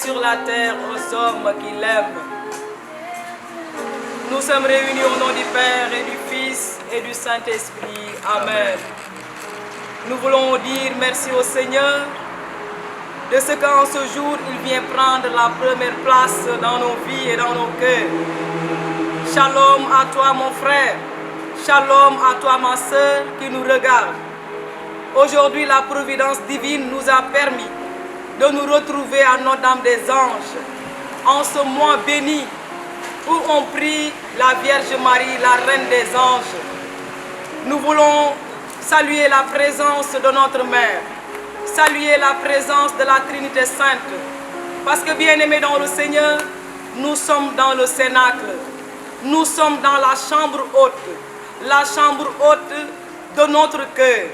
sur la terre aux hommes qui l'aiment. Nous sommes réunis au nom du Père et du Fils et du Saint-Esprit. Amen. Nous voulons dire merci au Seigneur de ce qu'en ce jour, il vient prendre la première place dans nos vies et dans nos cœurs. Shalom à toi mon frère, shalom à toi ma sœur qui nous regarde. Aujourd'hui, la providence divine nous a permis de nous retrouver à Notre-Dame des Anges en ce mois béni où on prie la Vierge Marie, la Reine des Anges. Nous voulons saluer la présence de notre Mère, saluer la présence de la Trinité Sainte, parce que bien-aimés dans le Seigneur, nous sommes dans le Cénacle, nous sommes dans la chambre haute de notre cœur.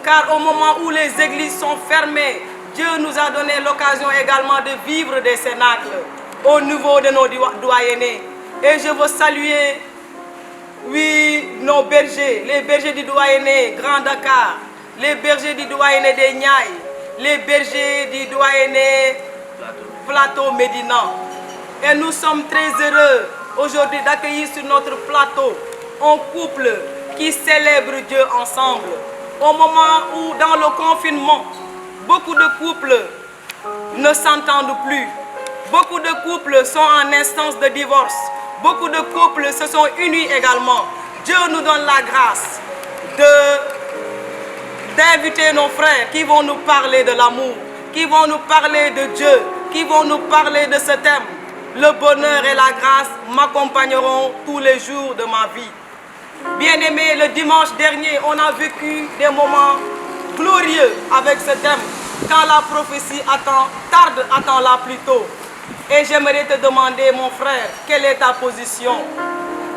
Car au moment où les églises sont fermées, Dieu nous a donné l'occasion également de vivre des cénacles au niveau de nos doyennés. Et je veux saluer, oui, nos bergers, les bergers du doyenné Grand Dakar, les bergers du doyenné des Niayes, les bergers du doyenné Plateau Médina. Et nous sommes très heureux aujourd'hui d'accueillir sur notre plateau un couple qui célèbre Dieu ensemble. Au moment où, dans le confinement, beaucoup de couples ne s'entendent plus. Beaucoup de couples sont en instance de divorce. Beaucoup de couples se sont unis également. Dieu nous donne la grâce d'inviter nos frères qui vont nous parler de l'amour, qui vont nous parler de Dieu, qui vont nous parler de ce thème. Le bonheur et la grâce m'accompagneront tous les jours de ma vie. Bien-aimés, le dimanche dernier, on a vécu des moments glorieux avec ce thème. Quand la prophétie tarde, attends-la plus tôt. Et j'aimerais te demander, mon frère, quelle est ta position?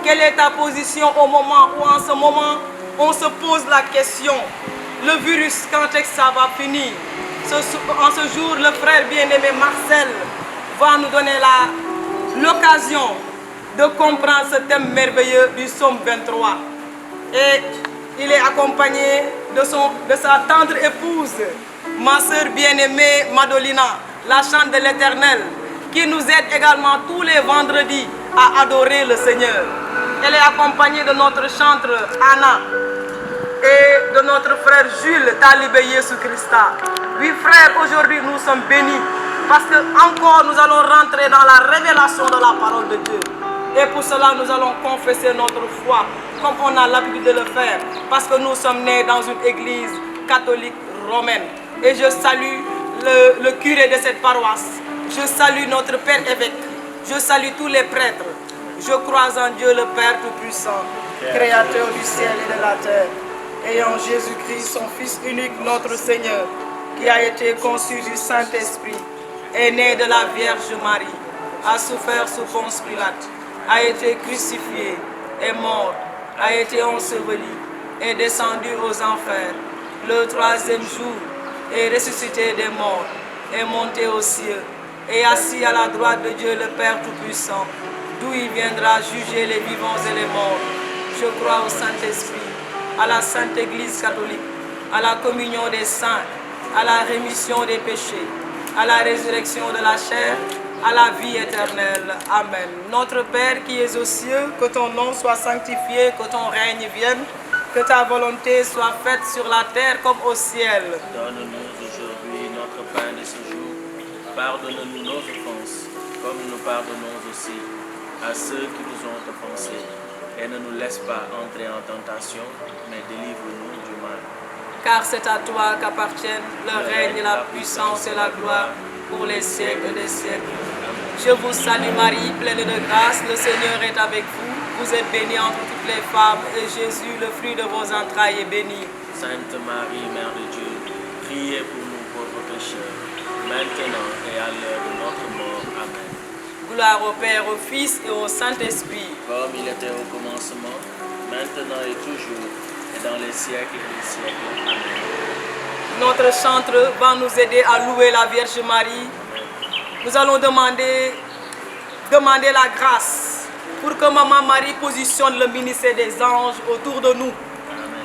Quelle est ta position au moment où, en ce moment, on se pose la question, le virus, quand est-ce que ça va finir? En ce jour, le frère bien-aimé Marcel va nous donner l'occasion de comprendre ce thème merveilleux du psaume 23. Et il est accompagné de sa tendre épouse, ma sœur bien-aimée Madolina, la chante de l'Éternel, qui nous aide également tous les vendredis à adorer le Seigneur. Elle est accompagnée de notre chantre Anna et de notre frère Jules Talibé Yesu Christa. Oui frères, aujourd'hui nous sommes bénis parce que encore nous allons rentrer dans la révélation de la parole de Dieu. Et pour cela, nous allons confesser notre foi, comme on a l'habitude de le faire, parce que nous sommes nés dans une église catholique romaine. Et je salue le curé de cette paroisse. Je salue notre Père évêque. Je salue tous les prêtres. Je crois en Dieu le Père Tout-Puissant, Créateur du ciel et de la terre, et en Jésus-Christ, son Fils unique, notre Seigneur, qui a été conçu du Saint-Esprit, est né de la Vierge Marie, a souffert sous Ponce Pilate, a été crucifié, est mort, a été enseveli, est descendu aux enfers. Le troisième jour, est ressuscité des morts, est monté aux cieux, et assis à la droite de Dieu le Père Tout-Puissant, d'où il viendra juger les vivants et les morts. Je crois au Saint-Esprit, à la Sainte Église catholique, à la communion des saints, à la rémission des péchés, à la résurrection de la chair, à la vie éternelle. Amen. Notre Père qui es aux cieux, que ton nom soit sanctifié, que ton règne vienne, que ta volonté soit faite sur la terre comme au ciel. Donne-nous aujourd'hui notre pain de ce jour. Pardonne-nous nos offenses, comme nous pardonnons aussi à ceux qui nous ont offensés. Et ne nous laisse pas entrer en tentation, mais délivre-nous du mal. Car c'est à toi qu'appartiennent le règne, la puissance et la gloire pour les siècles des siècles. Je vous salue Marie, pleine de grâce, le Seigneur est avec vous. Vous êtes bénie entre toutes les femmes, et Jésus, le fruit de vos entrailles, est béni. Sainte Marie, Mère de Dieu, priez pour nous pauvres pécheurs, maintenant et à l'heure de notre mort. Amen. Gloire au Père, au Fils et au Saint-Esprit. Comme il était au commencement, maintenant et toujours, et dans les siècles des siècles. Amen. Notre chantre va nous aider à louer la Vierge Marie. Nous allons demander la grâce pour que Maman Marie positionne le ministère des anges autour de nous,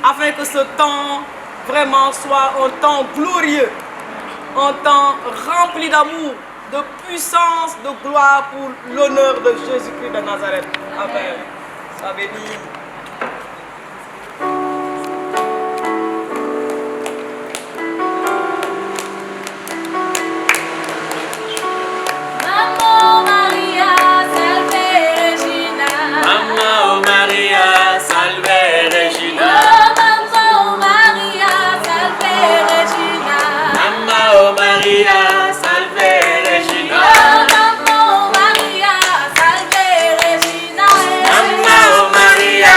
afin que ce temps vraiment soit un temps glorieux, un temps rempli d'amour, de puissance, de gloire pour l'honneur de Jésus-Christ de Nazareth. Amen. Sois béni. Mamma Maria, salve Regina. Mamma Maria, salve Regina. Mamma Maria, salve Regina. Mamma Maria, salve Regina. Mamma Maria, salve Regina. Mamma Maria,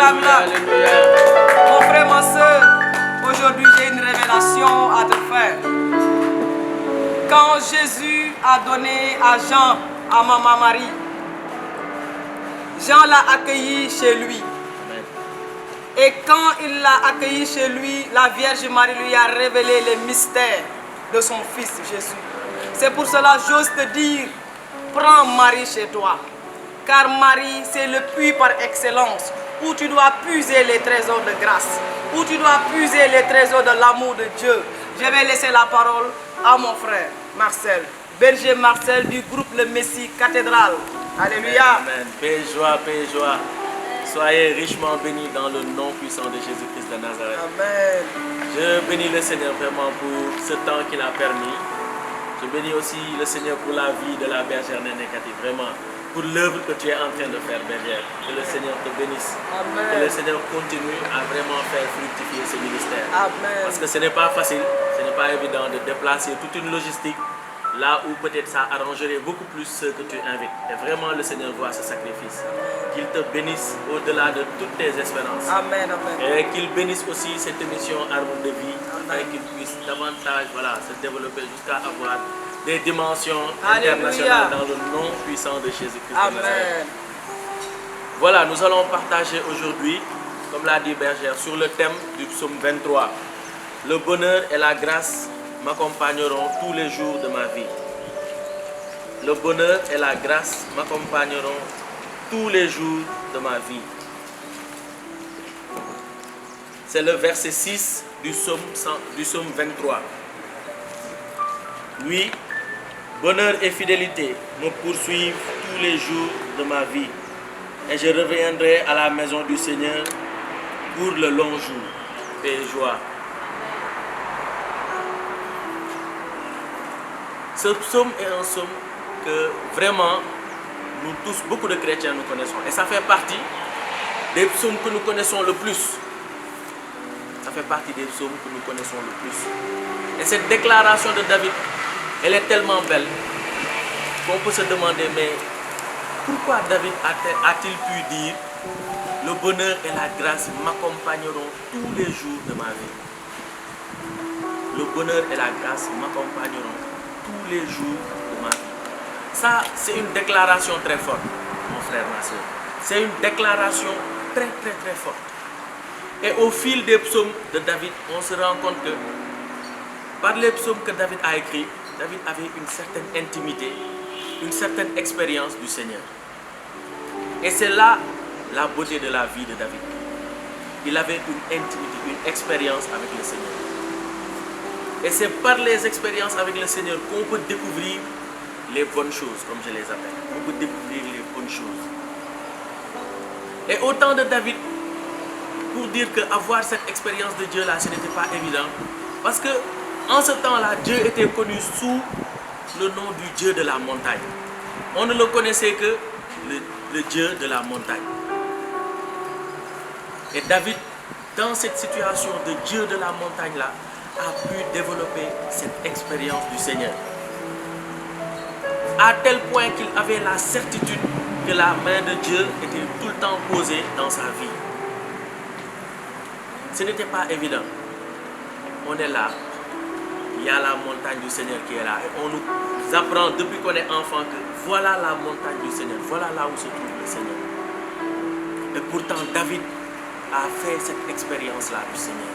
Alléluia. Alléluia. Mon frère, ma soeur, aujourd'hui j'ai une révélation à te faire. Quand Jésus a donné à Jean, à Maman Marie, Jean l'a accueilli chez lui. Amen. Et quand il l'a accueilli chez lui, la Vierge Marie lui a révélé les mystères de son fils Jésus. C'est pour cela j'ose te dire, prends Marie chez toi. Car Marie, c'est le puits par excellence, où tu dois puiser les trésors de grâce, où tu dois puiser les trésors de l'amour de Dieu. Je vais laisser la parole à mon frère Marcel, berger Marcel du groupe Le Messie Cathédrale. Alléluia. Amen. Paix et joie, paix et joie. Soyez richement bénis dans le nom puissant de Jésus-Christ de Nazareth. Amen. Je bénis le Seigneur vraiment pour ce temps qu'il a permis. Je bénis aussi le Seigneur pour la vie de la bergère Néné Cathy, vraiment, pour l'œuvre que tu es en train de faire, bergère. Que le Seigneur te bénisse. Amen. Que le Seigneur continue à vraiment faire fructifier ce ministère. Amen. Parce que ce n'est pas facile, ce n'est pas évident de déplacer toute une logistique là où peut-être ça arrangerait beaucoup plus ceux que tu invites. Et vraiment, le Seigneur voit ce sacrifice. Qu'il te bénisse au-delà de toutes tes espérances. Amen. Amen. Et qu'il bénisse aussi cette émission Arbre de vie, afin qu'il puisse davantage se développer jusqu'à avoir des dimensions internationales dans le nom puissant de Jésus-Christ. Amen. Voilà, nous allons partager aujourd'hui, comme l'a dit Bergère, sur le thème du psaume 23. Le bonheur et la grâce m'accompagneront tous les jours de ma vie. Le bonheur et la grâce m'accompagneront tous les jours de ma vie. C'est le verset 6 du psaume 23. Oui, bonheur et fidélité me poursuivent tous les jours de ma vie, et je reviendrai à la maison du Seigneur pour le long jour. Paix et joie. Ce psaume est un psaume que vraiment nous tous, beaucoup de chrétiens, nous connaissons. Et ça fait partie des psaumes que nous connaissons le plus. Ça fait partie des psaumes que nous connaissons le plus. Et cette déclaration de David, elle est tellement belle qu'on peut se demander, mais pourquoi David a-t-il pu dire « Le bonheur et la grâce m'accompagneront tous les jours de ma vie ». Le bonheur et la grâce m'accompagneront tous les jours de ma vie. Ça, c'est une déclaration très forte, mon frère, ma soeur. C'est une déclaration très, très, très forte. Et au fil des psaumes de David, on se rend compte que par les psaumes que David a écrits, David avait une certaine intimité, une certaine expérience du Seigneur. Et c'est là la beauté de la vie de David. Il avait une intimité, une expérience avec le Seigneur. Et c'est par les expériences avec le Seigneur qu'on peut découvrir les bonnes choses, comme je les appelle. On peut découvrir les bonnes choses. Et au temps de David, pour dire qu'avoir cette expérience de Dieu là, ce n'était pas évident. Parce que en ce temps-là, Dieu était connu sous le nom du Dieu de la montagne. On ne le connaissait que le Dieu de la montagne. Et David, dans cette situation de Dieu de la montagne là, a pu développer cette expérience du Seigneur. À tel point qu'il avait la certitude que la main de Dieu était tout le temps posée dans sa vie. Ce n'était pas évident. On est là. Il y a la montagne du Seigneur qui est là. Et on nous apprend depuis qu'on est enfant que voilà la montagne du Seigneur. Voilà là où se trouve le Seigneur. Et pourtant, David a fait cette expérience-là du Seigneur.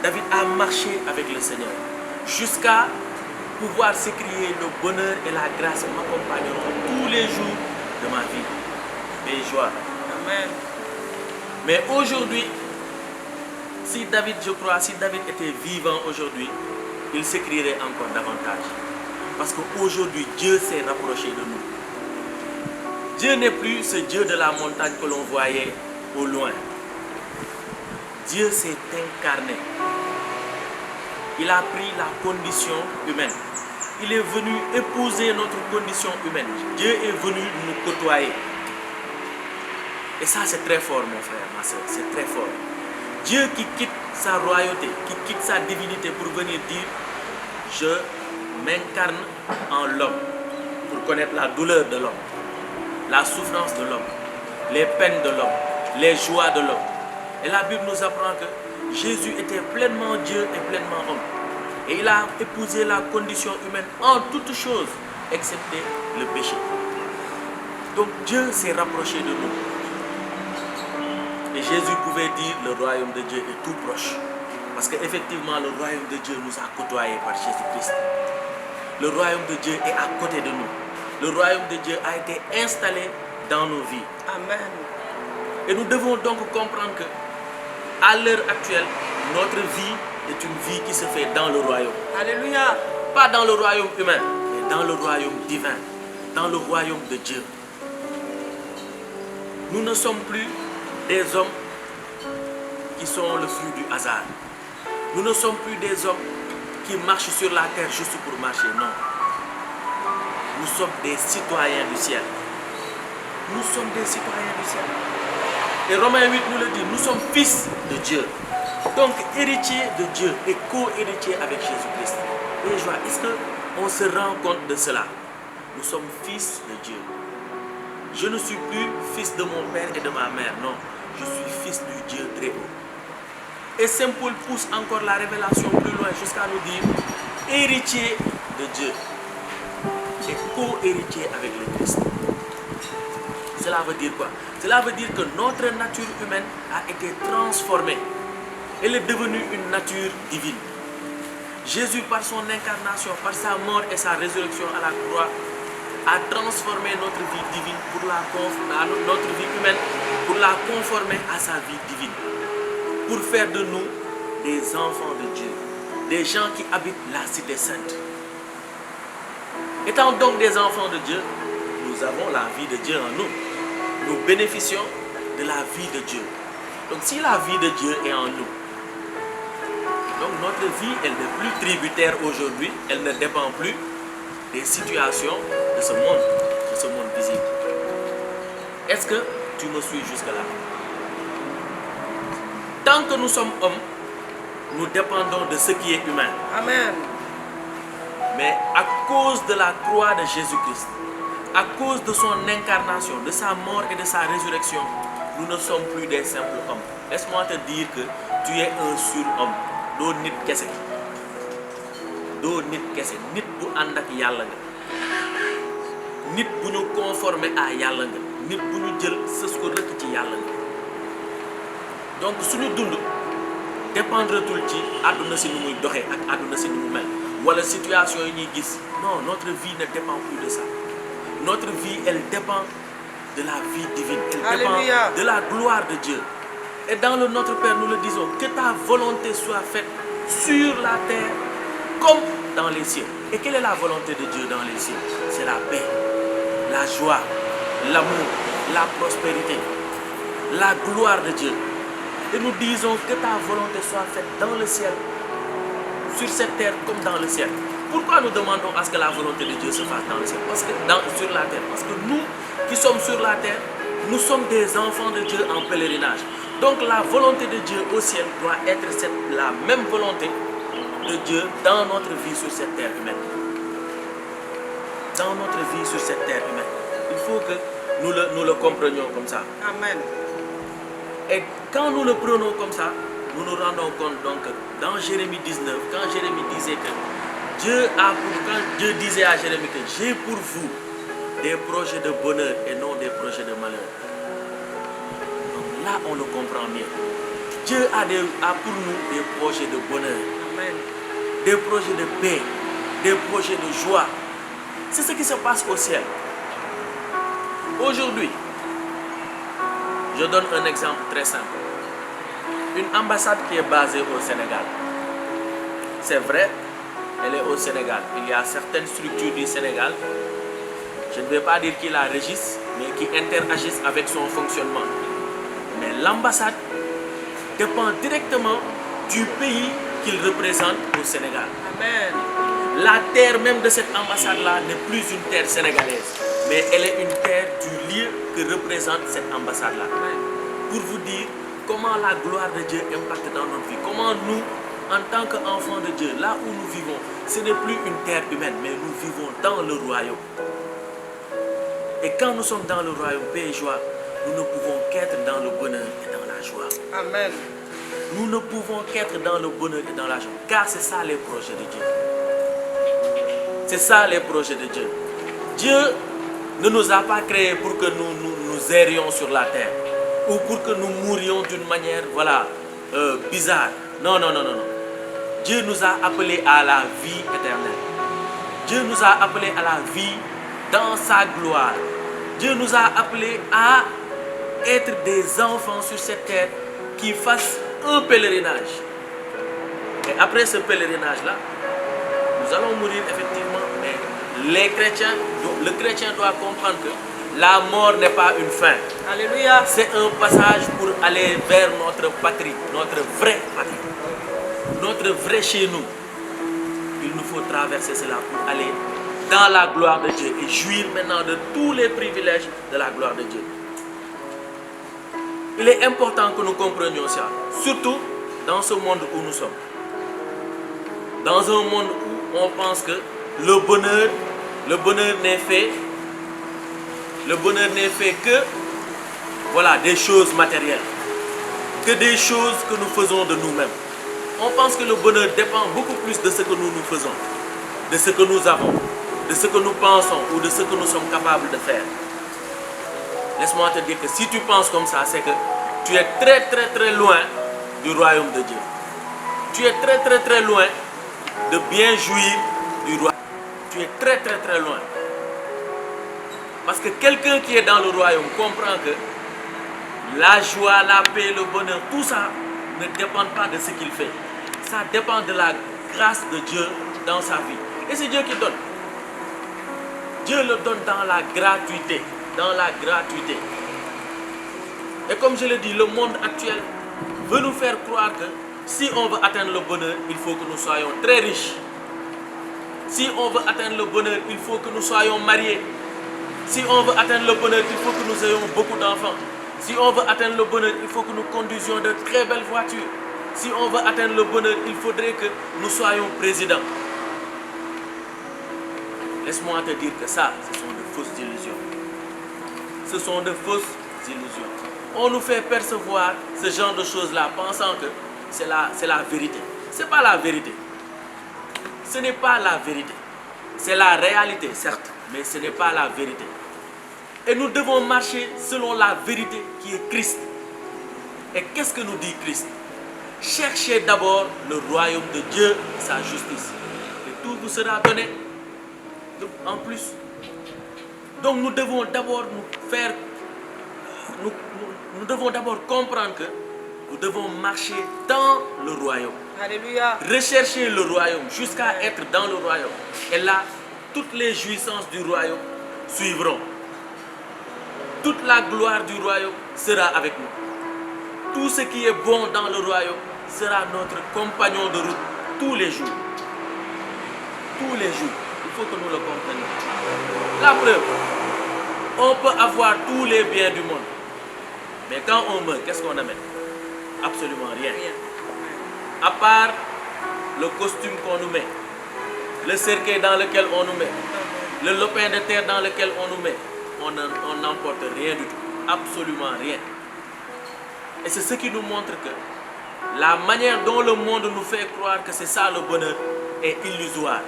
David a marché avec le Seigneur jusqu'à pouvoir s'écrier le bonheur et la grâce m'accompagneront tous les jours de ma vie. Et joie. Amen. Mais aujourd'hui, si David, je crois, si David était vivant aujourd'hui, il s'écrirait encore davantage. Parce qu'aujourd'hui, Dieu s'est rapproché de nous. Dieu n'est plus ce Dieu de la montagne que l'on voyait au loin. Dieu s'est incarné. Il a pris la condition humaine. Il est venu épouser notre condition humaine. Dieu est venu nous côtoyer. Et ça, c'est très fort, mon frère, ma soeur. C'est très fort. Dieu qui quitte sa royauté, qui quitte sa divinité pour venir dire « Je m'incarne en l'homme » pour connaître la douleur de l'homme, la souffrance de l'homme, les peines de l'homme, les joies de l'homme. Et la Bible nous apprend que Jésus était pleinement Dieu et pleinement homme. Et il a épousé la condition humaine en toutes choses, excepté le péché. Donc Dieu s'est rapproché de nous. Et Jésus pouvait dire, le royaume de Dieu est tout proche. Parce qu'effectivement, le royaume de Dieu nous a côtoyés par Jésus-Christ. Le royaume de Dieu est à côté de nous. Le royaume de Dieu a été installé dans nos vies. Amen. Et nous devons donc comprendre que, à l'heure actuelle, notre vie est une vie qui se fait dans le royaume. Alléluia. Pas dans le royaume humain, mais dans le royaume divin, dans le royaume de Dieu. Nous ne sommes plus des hommes qui sont le fruit du hasard. Nous ne sommes plus des hommes qui marchent sur la terre juste pour marcher, non. Nous sommes des citoyens du ciel. Nous sommes des citoyens du ciel. Et Romains 8 nous le dit, nous sommes fils de Dieu. Donc héritiers de Dieu et co-héritiers avec Jésus-Christ. Et est-ce qu'on se rend compte de cela? Nous sommes fils de Dieu. Je ne suis plus fils de mon père et de ma mère, non. Je suis fils du Dieu très haut. Et Saint Paul pousse encore la révélation plus loin jusqu'à nous dire héritier de Dieu et co-héritier avec le Christ. Cela veut dire quoi? Cela veut dire que notre nature humaine a été transformée. Elle est devenue une nature divine. Jésus, par son incarnation, par sa mort et sa résurrection à la croix, a transformé notre vie divine notre vie humaine pour la conformer à sa vie divine. Pour faire de nous des enfants de Dieu, des gens qui habitent la cité sainte. Étant donc des enfants de Dieu, nous avons la vie de Dieu en nous. Nous bénéficions de la vie de Dieu. Donc si la vie de Dieu est en nous, donc notre vie, elle n'est plus tributaire aujourd'hui, elle ne dépend plus des situations de ce monde visible. Est-ce que tu me suis jusque-là? Tant que nous sommes hommes, nous dépendons de ce qui est humain. Amen. Mais à cause de la croix de Jésus-Christ, à cause de son incarnation, de sa mort et de sa résurrection, nous ne sommes plus des simples hommes. Laisse-moi te dire que tu es un surhomme. Do nit kese. Do nit kese. Nit bu ànd ak yàlla nga. Nit bu ñu conformé à yàlla nga. Nit bu ñu jël sës ko rëkk ci yàlla nga. Donc suñu dund dépendretul ci àdduna si nu muy doxee ak àdduna si nu mu mel wala situation yi ñuy gis. Non, notre vie ne dépend plus de ça. Notre vie, elle dépend de la vie divine. Elle Alléluia. dépend de la gloire de Dieu. Et dans le Notre Père, nous le disons, que ta volonté soit faite sur la terre comme dans les cieux. Et quelle est la volonté de Dieu dans les cieux? C'est la paix, la joie, l'amour, la prospérité, la gloire de Dieu. Et nous disons que ta volonté soit faite dans le ciel, sur cette terre comme dans le ciel. Pourquoi nous demandons à ce que la volonté de Dieu se fasse dans le ciel? Sur la terre. Parce que nous qui sommes sur la terre, nous sommes des enfants de Dieu en pèlerinage. Donc la volonté de Dieu au ciel doit être la même volonté de Dieu dans notre vie sur cette terre humaine. Dans notre vie sur cette terre humaine. Il faut que nous le comprenions comme ça. Amen. Et quand nous le prenons comme ça, nous nous rendons compte donc dans Jérémie 19, quand Jérémie disait que quand Dieu disait à Jérémie que j'ai pour vous des projets de bonheur et non des projets de malheur. Là, on le comprend mieux. Dieu a pour nous des projets de bonheur, Amen. des projets de paix, des projets de joie. C'est ce qui se passe au ciel. Aujourd'hui, je donne un exemple très simple. Une ambassade qui est basée au Sénégal. C'est vrai, elle est au Sénégal. Il y a certaines structures du Sénégal, je ne vais pas dire qui la régissent, mais qui interagissent avec son fonctionnement. Mais l'ambassade dépend directement du pays qu'il représente au Sénégal. Amen. La terre même de cette ambassade-là n'est plus une terre sénégalaise, mais elle est une terre du lieu que représente cette ambassade-là. Pour vous dire comment la gloire de Dieu impacte dans notre vie, comment nous, en tant qu'enfants de Dieu, là où nous vivons, ce n'est plus une terre humaine, mais nous vivons dans le royaume. Et quand nous sommes dans le royaume, paix et joie, nous ne pouvons qu'être dans le bonheur et dans la joie. Amen. Nous ne pouvons qu'être dans le bonheur et dans la joie. Car c'est ça les projets de Dieu. C'est ça les projets de Dieu. Dieu ne nous a pas créés pour que nous errions sur la terre. Ou pour que nous mourions d'une manière, voilà, bizarre. Non, non, non, non, non. Dieu nous a appelés à la vie éternelle. Dieu nous a appelés à la vie dans sa gloire. Dieu nous a appelés à être des enfants sur cette terre qui fassent un pèlerinage. Et après ce pèlerinage-là, nous allons mourir effectivement, mais les chrétiens, le chrétien doit comprendre que la mort n'est pas une fin. Alléluia. C'est un passage pour aller vers notre patrie, notre vraie patrie, notre vrai chez nous. Il nous faut traverser cela pour aller dans la gloire de Dieu et jouir maintenant de tous les privilèges de la gloire de Dieu. Il est important que nous comprenions ça, surtout dans ce monde où nous sommes. Dans un monde où on pense que le bonheur n'est fait que voilà, des choses matérielles, que des choses que nous faisons de nous-mêmes. On pense que le bonheur dépend beaucoup plus de ce que nous faisons, de ce que nous avons, de ce que nous pensons ou de ce que nous sommes capables de faire. Laisse-moi te dire que si tu penses comme ça, c'est que tu es très très très loin du royaume de Dieu. Tu es très très très loin de bien jouir du royaume. Tu es très très très loin. Parce que quelqu'un qui est dans le royaume comprend que la joie, la paix, le bonheur, tout ça ne dépend pas de ce qu'il fait. Ça dépend de la grâce de Dieu dans sa vie. Et c'est Dieu qui donne. Dieu le donne dans la gratuité. Dans la gratuité. Et comme je l'ai dit, le monde actuel veut nous faire croire que si on veut atteindre le bonheur, il faut que nous soyons très riches. Si on veut atteindre le bonheur, il faut que nous soyons mariés. Si on veut atteindre le bonheur, il faut que nous ayons beaucoup d'enfants. Si on veut atteindre le bonheur, il faut que nous conduisions de très belles voitures. Si on veut atteindre le bonheur, il faudrait que nous soyons présidents. Laisse-moi te dire que ça, ce sont de fausses illusions. Ce sont de fausses illusions. On nous fait percevoir ce genre de choses-là, pensant que c'est la vérité. Ce n'est pas la vérité. Ce n'est pas la vérité. C'est la réalité, certes, mais ce n'est pas la vérité. Et nous devons marcher selon la vérité qui est Christ. Et qu'est-ce que nous dit Christ? Cherchez d'abord le royaume de Dieu et sa justice. Et tout vous sera donné en plus. Donc nous devons d'abord nous devons d'abord comprendre que nous devons marcher dans le royaume. Alléluia. Rechercher le royaume jusqu'à être dans le royaume. Et là, toutes les jouissances du royaume suivront. Toute la gloire du royaume sera avec nous. Tout ce qui est bon dans le royaume sera notre compagnon de route tous les jours. Tous les jours. Il faut que nous le comprenions. La preuve, on peut avoir tous les biens du monde. Mais quand on meurt, qu'est-ce qu'on amène? Absolument rien. À part le costume qu'on nous met, le cercueil dans lequel on nous met, le lopin de terre dans lequel on nous met, on n'emporte rien du tout. Absolument rien. Et c'est ce qui nous montre que la manière dont le monde nous fait croire que c'est ça le bonheur est illusoire.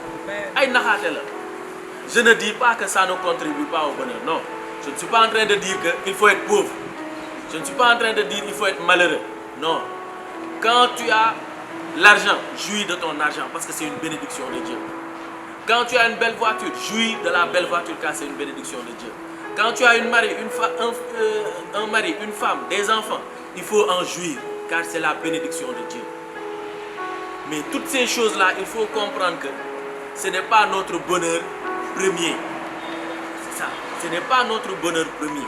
Je ne dis pas que ça ne contribue pas au bonheur. Non. Je ne suis pas en train de dire qu'il faut être pauvre. Je ne suis pas en train de dire qu'il faut être malheureux. Non. Quand tu as l'argent, jouis de ton argent parce que c'est une bénédiction de Dieu. Quand tu as une belle voiture, jouis de la belle voiture car c'est une bénédiction de Dieu. Quand tu as un mari, une femme, des enfants, il faut en jouir car c'est la bénédiction de Dieu. Mais toutes ces choses-là, il faut comprendre que ce n'est pas notre bonheur premier. C'est ça. Ce n'est pas notre bonheur premier.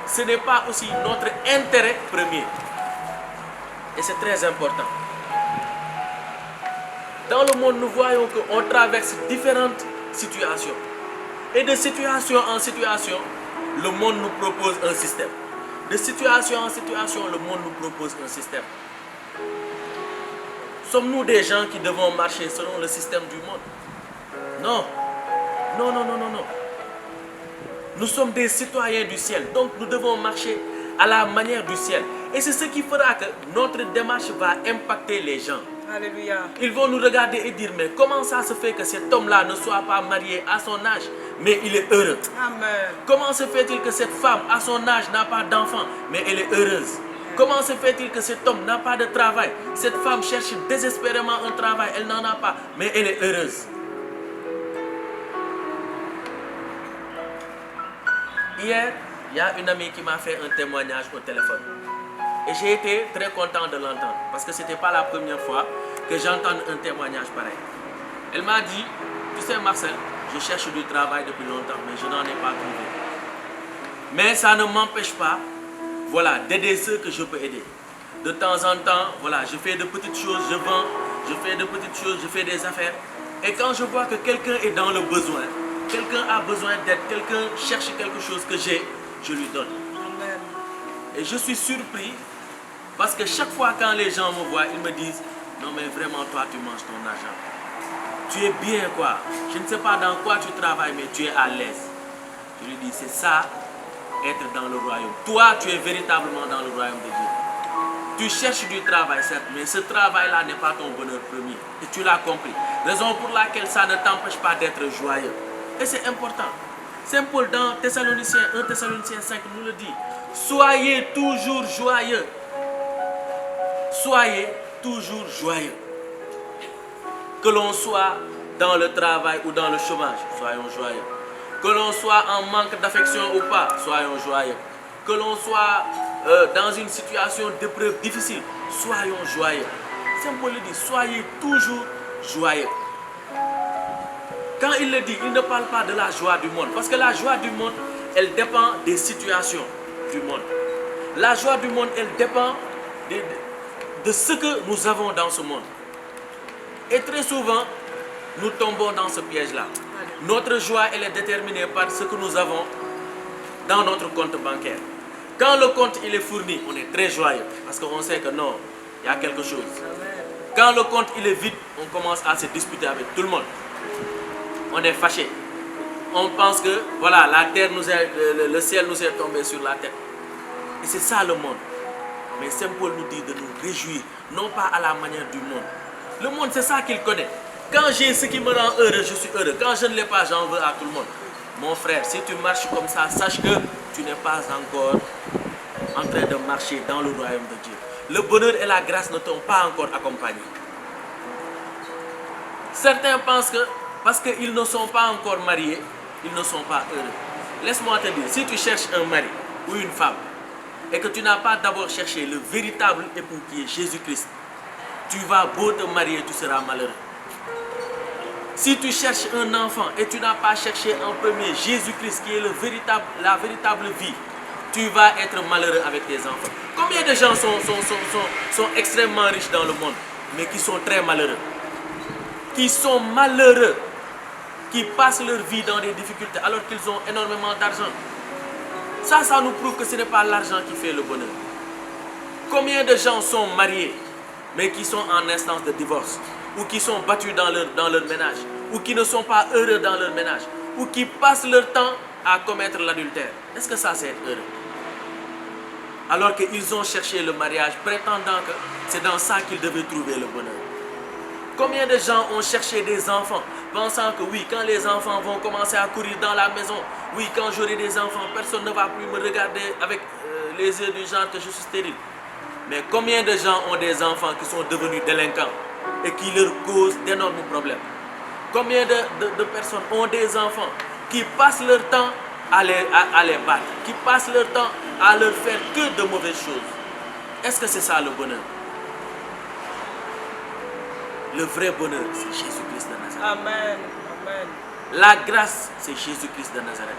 Ce n'est pas aussi notre intérêt premier. Et c'est très important. Dans le monde, nous voyons qu'on traverse différentes situations. Et de situation en situation, le monde nous propose un système. De situation en situation, le monde nous propose un système. Sommes-nous des gens qui devons marcher selon le système du monde? Non. Non, non, non, non, non. Nous sommes des citoyens du ciel, donc nous devons marcher à la manière du ciel. Et c'est ce qui fera que notre démarche va impacter les gens. Alléluia. Ils vont nous regarder et dire, mais comment ça se fait que cet homme-là ne soit pas marié à son âge, mais il est heureux? Amen. Comment se fait-il que cette femme, à son âge, n'a pas d'enfant, mais elle est heureuse? Comment se fait-il que cet homme n'a pas de travail? Cette femme cherche désespérément un travail, elle n'en a pas, mais elle est heureuse. Hier, il y a une amie qui m'a fait un témoignage au téléphone. Et j'ai été très content de l'entendre, parce que ce n'était pas la première fois que j'entends un témoignage pareil. Elle m'a dit, tu sais Marcel, je cherche du travail depuis longtemps, mais je n'en ai pas trouvé. Mais ça ne m'empêche pas, voilà, d'aider ceux que je peux aider. De temps en temps, voilà, je fais de petites choses, je vends, je fais de petites choses, je fais des affaires. Et quand je vois que quelqu'un est dans le besoin, quelqu'un a besoin d'aide, quelqu'un cherche quelque chose que j'ai, je lui donne. Amen. Et je suis surpris parce que chaque fois quand les gens me voient, ils me disent, non mais vraiment toi tu manges ton argent. Tu es bien quoi. Je ne sais pas dans quoi tu travailles, mais tu es à l'aise. Je lui dis, c'est ça, être dans le royaume. Toi, tu es véritablement dans le royaume de Dieu. Tu cherches du travail, certes, mais ce travail-là n'est pas ton bonheur premier. Et tu l'as compris. Raison pour laquelle ça ne t'empêche pas d'être joyeux. Et c'est important. Saint Paul dans Thessaloniciens, 1 Thessaloniciens 5 nous le dit. Soyez toujours joyeux. Soyez toujours joyeux. Que l'on soit dans le travail ou dans le chômage, soyons joyeux. Que l'on soit en manque d'affection ou pas, soyons joyeux. Que l'on soit dans une situation d'épreuve difficile, soyons joyeux. Saint Paul le dit, soyez toujours joyeux. Quand il le dit, il ne parle pas de la joie du monde. Parce que la joie du monde, elle dépend des situations du monde. La joie du monde, elle dépend de ce que nous avons dans ce monde. Et très souvent, nous tombons dans ce piège-là. Notre joie, elle est déterminée par ce que nous avons dans notre compte bancaire. Quand le compte il est fourni, on est très joyeux. Parce qu'on sait que non, il y a quelque chose. Quand le compte il est vide, on commence à se disputer avec tout le monde. On est fâché. On pense que voilà, la terre nous est, le ciel nous est tombé sur la tête. Et c'est ça le monde. Mais Saint Paul nous dit de nous réjouir, non pas à la manière du monde. Le monde, c'est ça qu'il connaît. Quand j'ai ce qui me rend heureux, je suis heureux. Quand je ne l'ai pas, j'en veux à tout le monde. Mon frère, si tu marches comme ça, sache que tu n'es pas encore en train de marcher dans le royaume de Dieu. Le bonheur et la grâce ne t'ont pas encore accompagné. Certains pensent que parce qu'ils ne sont pas encore mariés, ils ne sont pas heureux. Laisse-moi te dire, si tu cherches un mari ou une femme et que tu n'as pas d'abord cherché le véritable époux qui est Jésus-Christ, tu vas beau te marier, tu seras malheureux. Si tu cherches un enfant et tu n'as pas cherché en premier Jésus-Christ qui est la véritable vie, tu vas être malheureux avec tes enfants. Combien de gens sont extrêmement riches dans le monde, mais qui sont très malheureux? Qui sont malheureux, qui passent leur vie dans des difficultés alors qu'ils ont énormément d'argent. Ça nous prouve que ce n'est pas l'argent qui fait le bonheur. Combien de gens sont mariés, mais qui sont en instance de divorce, ou qui sont battus dans leur ménage, ou qui ne sont pas heureux dans leur ménage, ou qui passent leur temps à commettre l'adultère. Est-ce que ça c'est être heureux? Alors qu'ils ont cherché le mariage, prétendant que c'est dans ça qu'ils devaient trouver le bonheur. Combien de gens ont cherché des enfants, pensant que oui, quand les enfants vont commencer à courir dans la maison, oui, quand j'aurai des enfants, personne ne va plus me regarder avec les yeux du genre que je suis stérile. Mais combien de gens ont des enfants qui sont devenus délinquants et qui leur causent d'énormes problèmes? Combien de personnes ont des enfants qui passent leur temps à les battre, qui passent leur temps à leur faire que de mauvaises choses? Est-ce que c'est ça le bonheur? Le vrai bonheur, c'est Jésus-Christ de Nazareth. Amen. Amen. La grâce, c'est Jésus-Christ de Nazareth.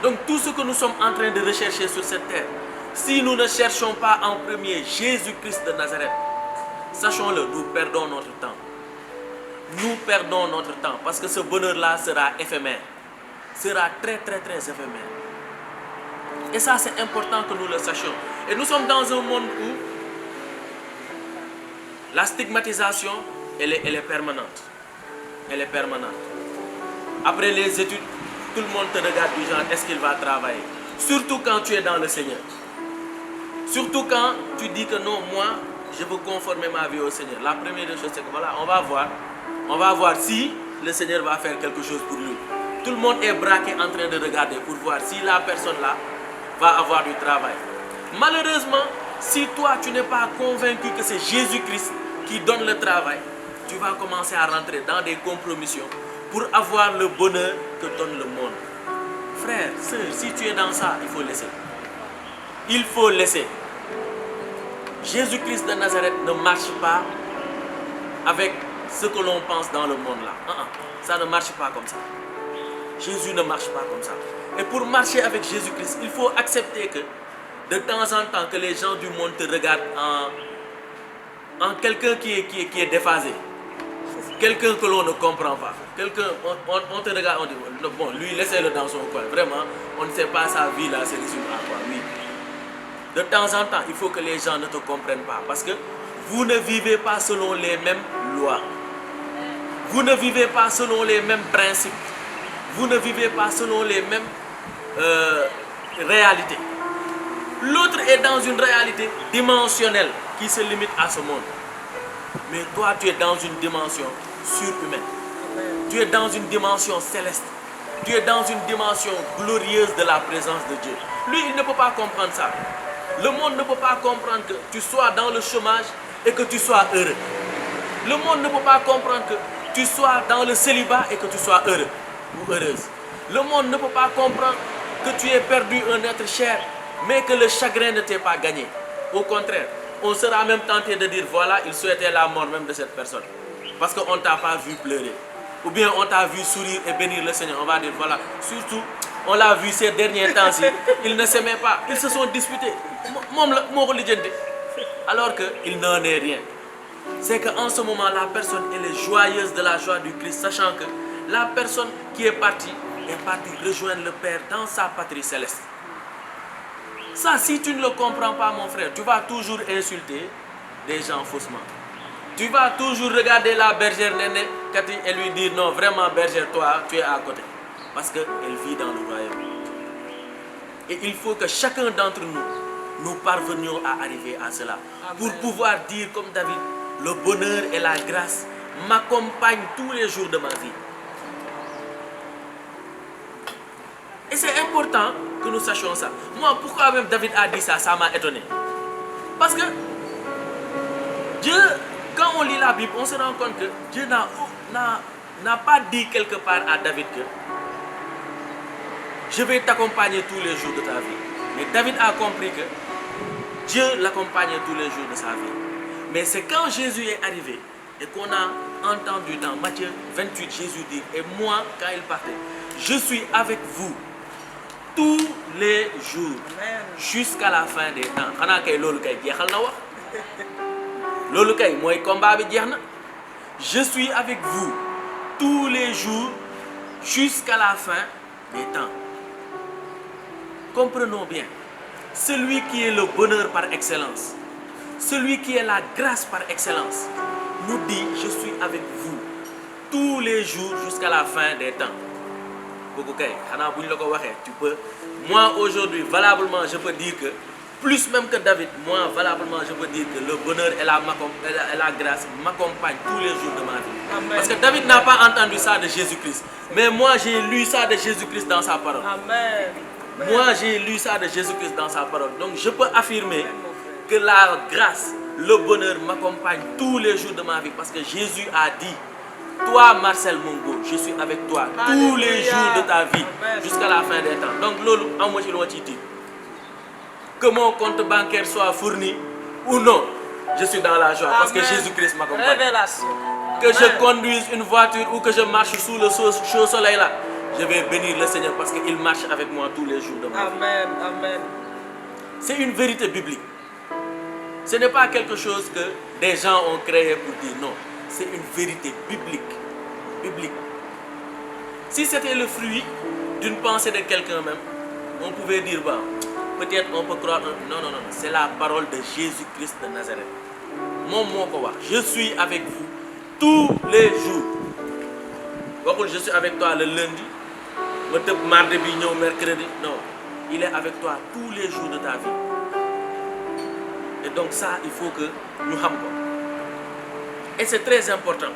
Donc tout ce que nous sommes en train de rechercher sur cette terre, si nous ne cherchons pas en premier Jésus-Christ de Nazareth, sachons-le, nous perdons notre temps. Nous perdons notre temps parce que ce bonheur-là sera éphémère. Sera très très très éphémère. Et ça, c'est important que nous le sachions. Et nous sommes dans un monde où la stigmatisation, elle est permanente. Elle est permanente. Après les études, tout le monde te regarde du genre, est-ce qu'il va travailler? Surtout quand tu es dans le Seigneur. Surtout quand tu dis que non, moi, je veux conformer ma vie au Seigneur. La première chose, c'est que voilà, on va voir si le Seigneur va faire quelque chose pour lui. Tout le monde est braqué en train de regarder pour voir si la personne là va avoir du travail. Malheureusement, si toi tu n'es pas convaincu que c'est Jésus-Christ qui donne le travail, tu vas commencer à rentrer dans des compromissions pour avoir le bonheur que donne le monde. Frère, sœur, si tu es dans ça, il faut laisser. Il faut laisser. Jésus-Christ de Nazareth ne marche pas avec ce que l'on pense dans le monde là. Ça ne marche pas comme ça. Jésus ne marche pas comme ça. Et pour marcher avec Jésus-Christ, il faut accepter que de temps en temps que les gens du monde te regardent en quelqu'un qui est déphasé. Quelqu'un que l'on ne comprend pas. Quelqu'un, on te regarde, on dit, bon, lui, laissez-le dans son coin. Vraiment, on ne sait pas sa vie là, c'est résume à quoi. Oui. De temps en temps, il faut que les gens ne te comprennent pas. Parce que vous ne vivez pas selon les mêmes lois. Vous ne vivez pas selon les mêmes principes. Vous ne vivez pas selon les mêmes réalités. L'autre est dans une réalité dimensionnelle qui se limite à ce monde. Mais toi, tu es dans une dimension surhumaine. Tu es dans une dimension céleste. Tu es dans une dimension glorieuse de la présence de Dieu. Lui, il ne peut pas comprendre ça. Le monde ne peut pas comprendre que tu sois dans le chômage et que tu sois heureux. Le monde ne peut pas comprendre que tu sois dans le célibat et que tu sois heureux ou heureuse. Le monde ne peut pas comprendre que tu aies perdu un être cher, mais que le chagrin ne t'ait pas gagné. Au contraire, on sera même tenté de dire, voilà, il souhaitait la mort même de cette personne. Parce qu'on ne t'a pas vu pleurer. Ou bien on t'a vu sourire et bénir le Seigneur. On va dire, voilà, surtout, on l'a vu ces derniers temps-ci, ils ne s'aimaient pas, ils se sont disputés. Alors qu'il n'en est rien. C'est qu'en ce moment, la personne, elle est joyeuse de la joie du Christ, sachant que la personne qui est partie rejoindre le Père dans sa patrie céleste. Ça, si tu ne le comprends pas, mon frère, tu vas toujours insulter des gens faussement. Tu vas toujours regarder la bergère Néné Cathy et lui dire non, vraiment bergère, toi, tu es à côté. Parce qu'elle vit dans le royaume. Et il faut que chacun d'entre nous parvenions à arriver à cela. Amen. Pour pouvoir dire comme David, le bonheur et la grâce m'accompagnent tous les jours de ma vie. Et c'est important que nous sachions ça. Moi, pourquoi même David a dit ça, ça m'a étonné. Parce que Dieu, quand on lit la Bible, on se rend compte que Dieu n'a pas dit quelque part à David que je vais t'accompagner tous les jours de ta vie. Mais David a compris que Dieu l'accompagnait tous les jours de sa vie. Mais c'est quand Jésus est arrivé et qu'on a entendu dans Matthieu 28, Jésus dit, et moi, quand il partait, je suis avec vous tous les jours jusqu'à la fin des temps. Je suis avec vous tous les jours jusqu'à la fin des temps. Comprenons bien, celui qui est le bonheur par excellence, celui qui est la grâce par excellence, nous dit, je suis avec vous tous les jours jusqu'à la fin des temps. Tu peux, moi aujourd'hui, valablement, je peux dire que, plus même que David, moi valablement, je peux dire que le bonheur et la grâce m'accompagnent tous les jours de ma vie. Amen. Parce que David n'a pas entendu ça de Jésus-Christ. Mais moi, j'ai lu ça de Jésus-Christ dans sa parole. Amen. Moi, j'ai lu ça de Jésus-Christ dans sa parole. Donc, je peux affirmer que la grâce, le bonheur m'accompagne tous les jours de ma vie. Parce que Jésus a dit, toi, Marcel Mongo, je suis avec toi tous les jours de ta vie jusqu'à la fin des temps. Donc, lolo, en moi, je l'ai dit. Que mon compte bancaire soit fourni ou non, je suis dans la joie. Amen. Parce que Jésus-Christ m'accompagne. Révélation. Que Amen. Je conduise une voiture ou que je marche sous le chaud soleil là, je vais bénir le Seigneur parce qu'il marche avec moi tous les jours de ma vie. Amen. Amen. C'est une vérité biblique. Ce n'est pas quelque chose que des gens ont créé pour dire non. C'est une vérité biblique. Biblique. Si c'était le fruit d'une pensée de quelqu'un même, on pouvait dire, bah, peut-être on peut croire. Non, non, non. C'est la parole de Jésus-Christ de Nazareth. Mon mot, je suis avec vous tous les jours. Je suis avec toi le lundi, mardi, mercredi. Non. Il est avec toi tous les jours de ta vie. Et donc ça, il faut que nous sachions. Et c'est très important.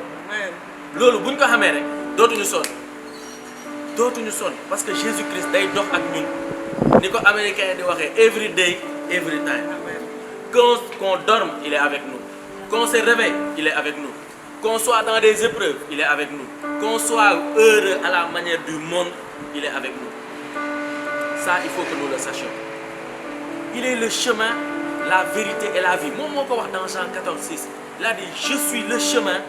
Lolo, buñ ko xamé rek dootuñu sonn parce que Jésus-Christ day dox ak ñun ni ko américain di waxé every day every time. Qu'on dorme, il est avec nous. Qu'on se réveille, il est avec nous. Qu'on soit dans des épreuves, il est avec nous. Qu'on soit heureux à la manière du monde, il est avec nous. Ça, il faut que nous le sachions. Il est le chemin, la vérité et la vie. Moi, dans Jean 14:6, il a dit, je suis le chemin,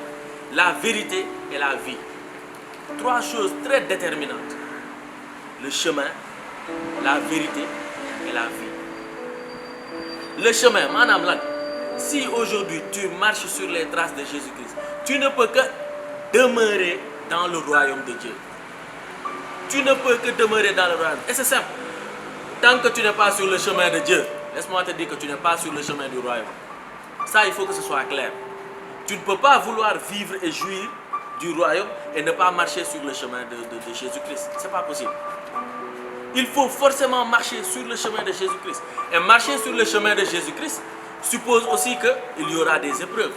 la vérité et la vie. 3 choses très déterminantes. Le chemin, la vérité et la vie. Le chemin, madame, si aujourd'hui tu marches sur les traces de Jésus-Christ, tu ne peux que demeurer dans le royaume de Dieu. Tu ne peux que demeurer dans le royaume. Et c'est simple. Tant que tu n'es pas sur le chemin de Dieu, laisse-moi te dire que tu n'es pas sur le chemin du royaume. Ça, il faut que ce soit clair. Tu ne peux pas vouloir vivre et jouir du royaume et ne pas marcher sur le chemin de Jésus-Christ. Ce n'est pas possible. Il faut forcément marcher sur le chemin de Jésus-Christ. Et marcher sur le chemin de Jésus-Christ suppose aussi qu'il y aura des épreuves.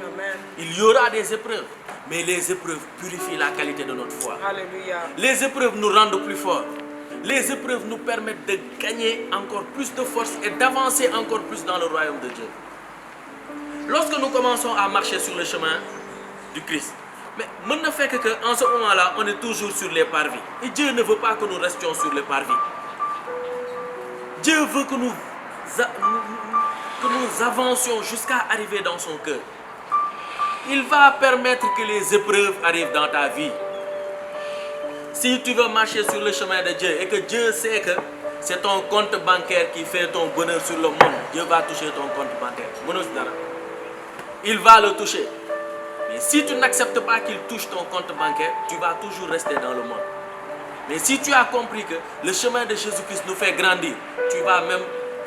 Amen. Il y aura des épreuves. Mais les épreuves purifient la qualité de notre foi. Alléluia. Les épreuves nous rendent plus forts. Les épreuves nous permettent de gagner encore plus de force et d'avancer encore plus dans le royaume de Dieu. Lorsque nous commençons à marcher sur le chemin du Christ, mais maintenant fait qu'en ce moment-là, on est toujours sur les parvis. Et Dieu ne veut pas que nous restions sur les parvis. Dieu veut que nous avancions jusqu'à arriver dans son cœur. Il va permettre que les épreuves arrivent dans ta vie. Si tu veux marcher sur le chemin de Dieu et que Dieu sait que c'est ton compte bancaire qui fait ton bonheur sur le monde, Dieu va toucher ton compte bancaire. Il va le toucher. Mais si tu n'acceptes pas qu'il touche ton compte bancaire, tu vas toujours rester dans le monde. Mais si tu as compris que le chemin de Jésus-Christ nous fait grandir, tu vas même,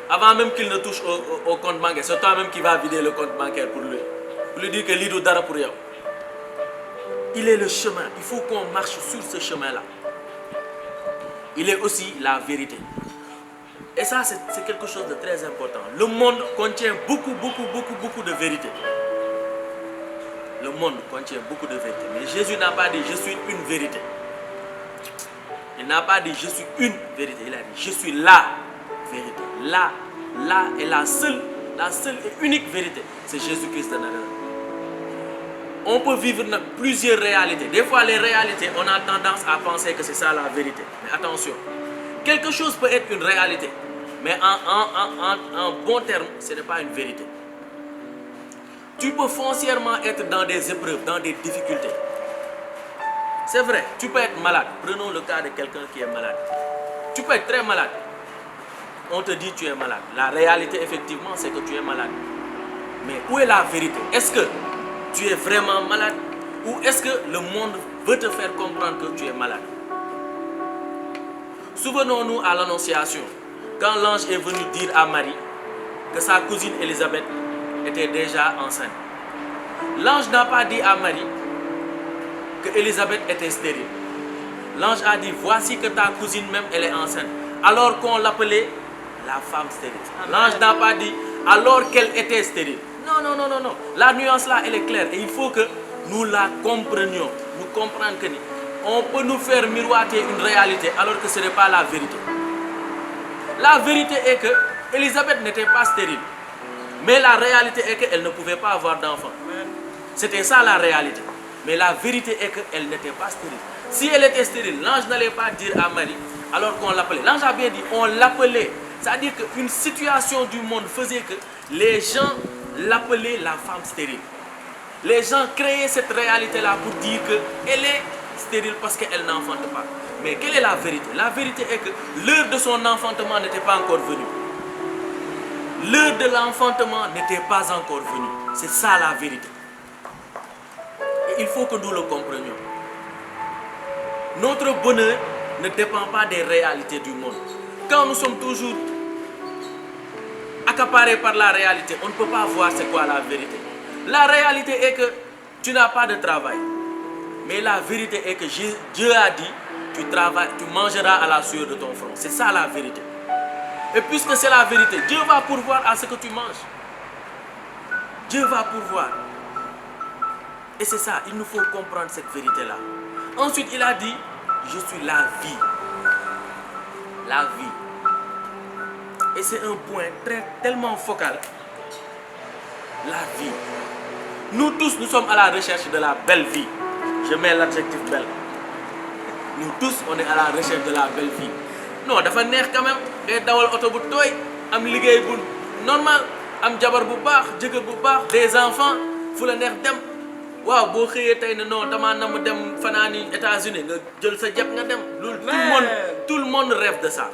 avant même qu'il ne touche au compte bancaire, c'est toi-même qui vas vider le compte bancaire pour lui. Pour lui dire que l'idou dara pour rien. Il est le chemin. Il faut qu'on marche sur ce chemin-là. Il est aussi la vérité. Et ça, c'est quelque chose de très important. Le monde contient beaucoup de vérité. Le monde contient beaucoup de vérité. Mais Jésus n'a pas dit « je suis une vérité ». Il n'a pas dit « je suis une vérité ». Il a dit « je suis la vérité ». La est la seule et unique vérité. C'est Jésus-Christ de Nazareth. On peut vivre plusieurs réalités. Des fois, les réalités, on a tendance à penser que c'est ça la vérité. Mais attention, quelque chose peut être une réalité. Mais en bon terme, ce n'est pas une vérité. Tu peux foncièrement être dans des épreuves, dans des difficultés. C'est vrai, tu peux être malade. Prenons le cas de quelqu'un qui est malade. Tu peux être très malade. On te dit que tu es malade. La réalité, effectivement, c'est que tu es malade. Mais où est la vérité? Est-ce que tu es vraiment malade? Ou est-ce que le monde veut te faire comprendre que tu es malade? Souvenons-nous à l'Annonciation, quand l'ange est venu dire à Marie que sa cousine Élisabeth était déjà enceinte. L'ange n'a pas dit à Marie que Élisabeth était stérile. L'ange a dit, voici que ta cousine même, elle est enceinte. Alors qu'on l'appelait la femme stérile. L'ange n'a pas dit, alors qu'elle était stérile. Non. La nuance là, elle est claire. Et il faut que nous la comprenions. Nous comprenions que on peut nous faire miroiter une réalité alors que ce n'est pas la vérité. La vérité est que Élisabeth n'était pas stérile. Mais la réalité est qu'elle ne pouvait pas avoir d'enfant. C'était ça la réalité. Mais la vérité est qu'elle n'était pas stérile. Si elle était stérile, l'ange n'allait pas dire à Marie alors qu'on l'appelait. L'ange a bien dit, on l'appelait. C'est-à-dire qu'une situation du monde faisait que les gens l'appelaient la femme stérile. Les gens créaient cette réalité-là pour dire qu'elle est stérile parce qu'elle n'enfante pas. Mais quelle est la vérité? La vérité est que l'heure de son enfantement n'était pas encore venue. L'heure de l'enfantement n'était pas encore venue. C'est ça la vérité. Et il faut que nous le comprenions. Notre bonheur ne dépend pas des réalités du monde. Quand nous sommes toujours accaparés par la réalité, on ne peut pas voir c'est quoi la vérité. La réalité est que tu n'as pas de travail. Mais la vérité est que Dieu a dit tu mangeras à la sueur de ton front. C'est ça la vérité. Et puisque c'est la vérité, Dieu va pourvoir à ce que tu manges. Dieu va pourvoir. Et c'est ça, il nous faut comprendre cette vérité-là. Ensuite, il a dit, je suis la vie. La vie. Et c'est un point tellement focal. La vie. Nous tous, nous sommes à la recherche de la belle vie. Je mets l'adjectif belle. Nous tous, on est à la recherche de la belle vie. Non, dafa neex quand même. Ngay dawal auto bu toy, am liggéey bu normal, am jabar bu baax, jëkkër bu baax, des enfants, fu la neex dem. Waaw, boo xëyee tey ne non, dama nam dem fanaani États-Unis, nga jël sa jab nga dem. Loolu tout le monde rêve de ça.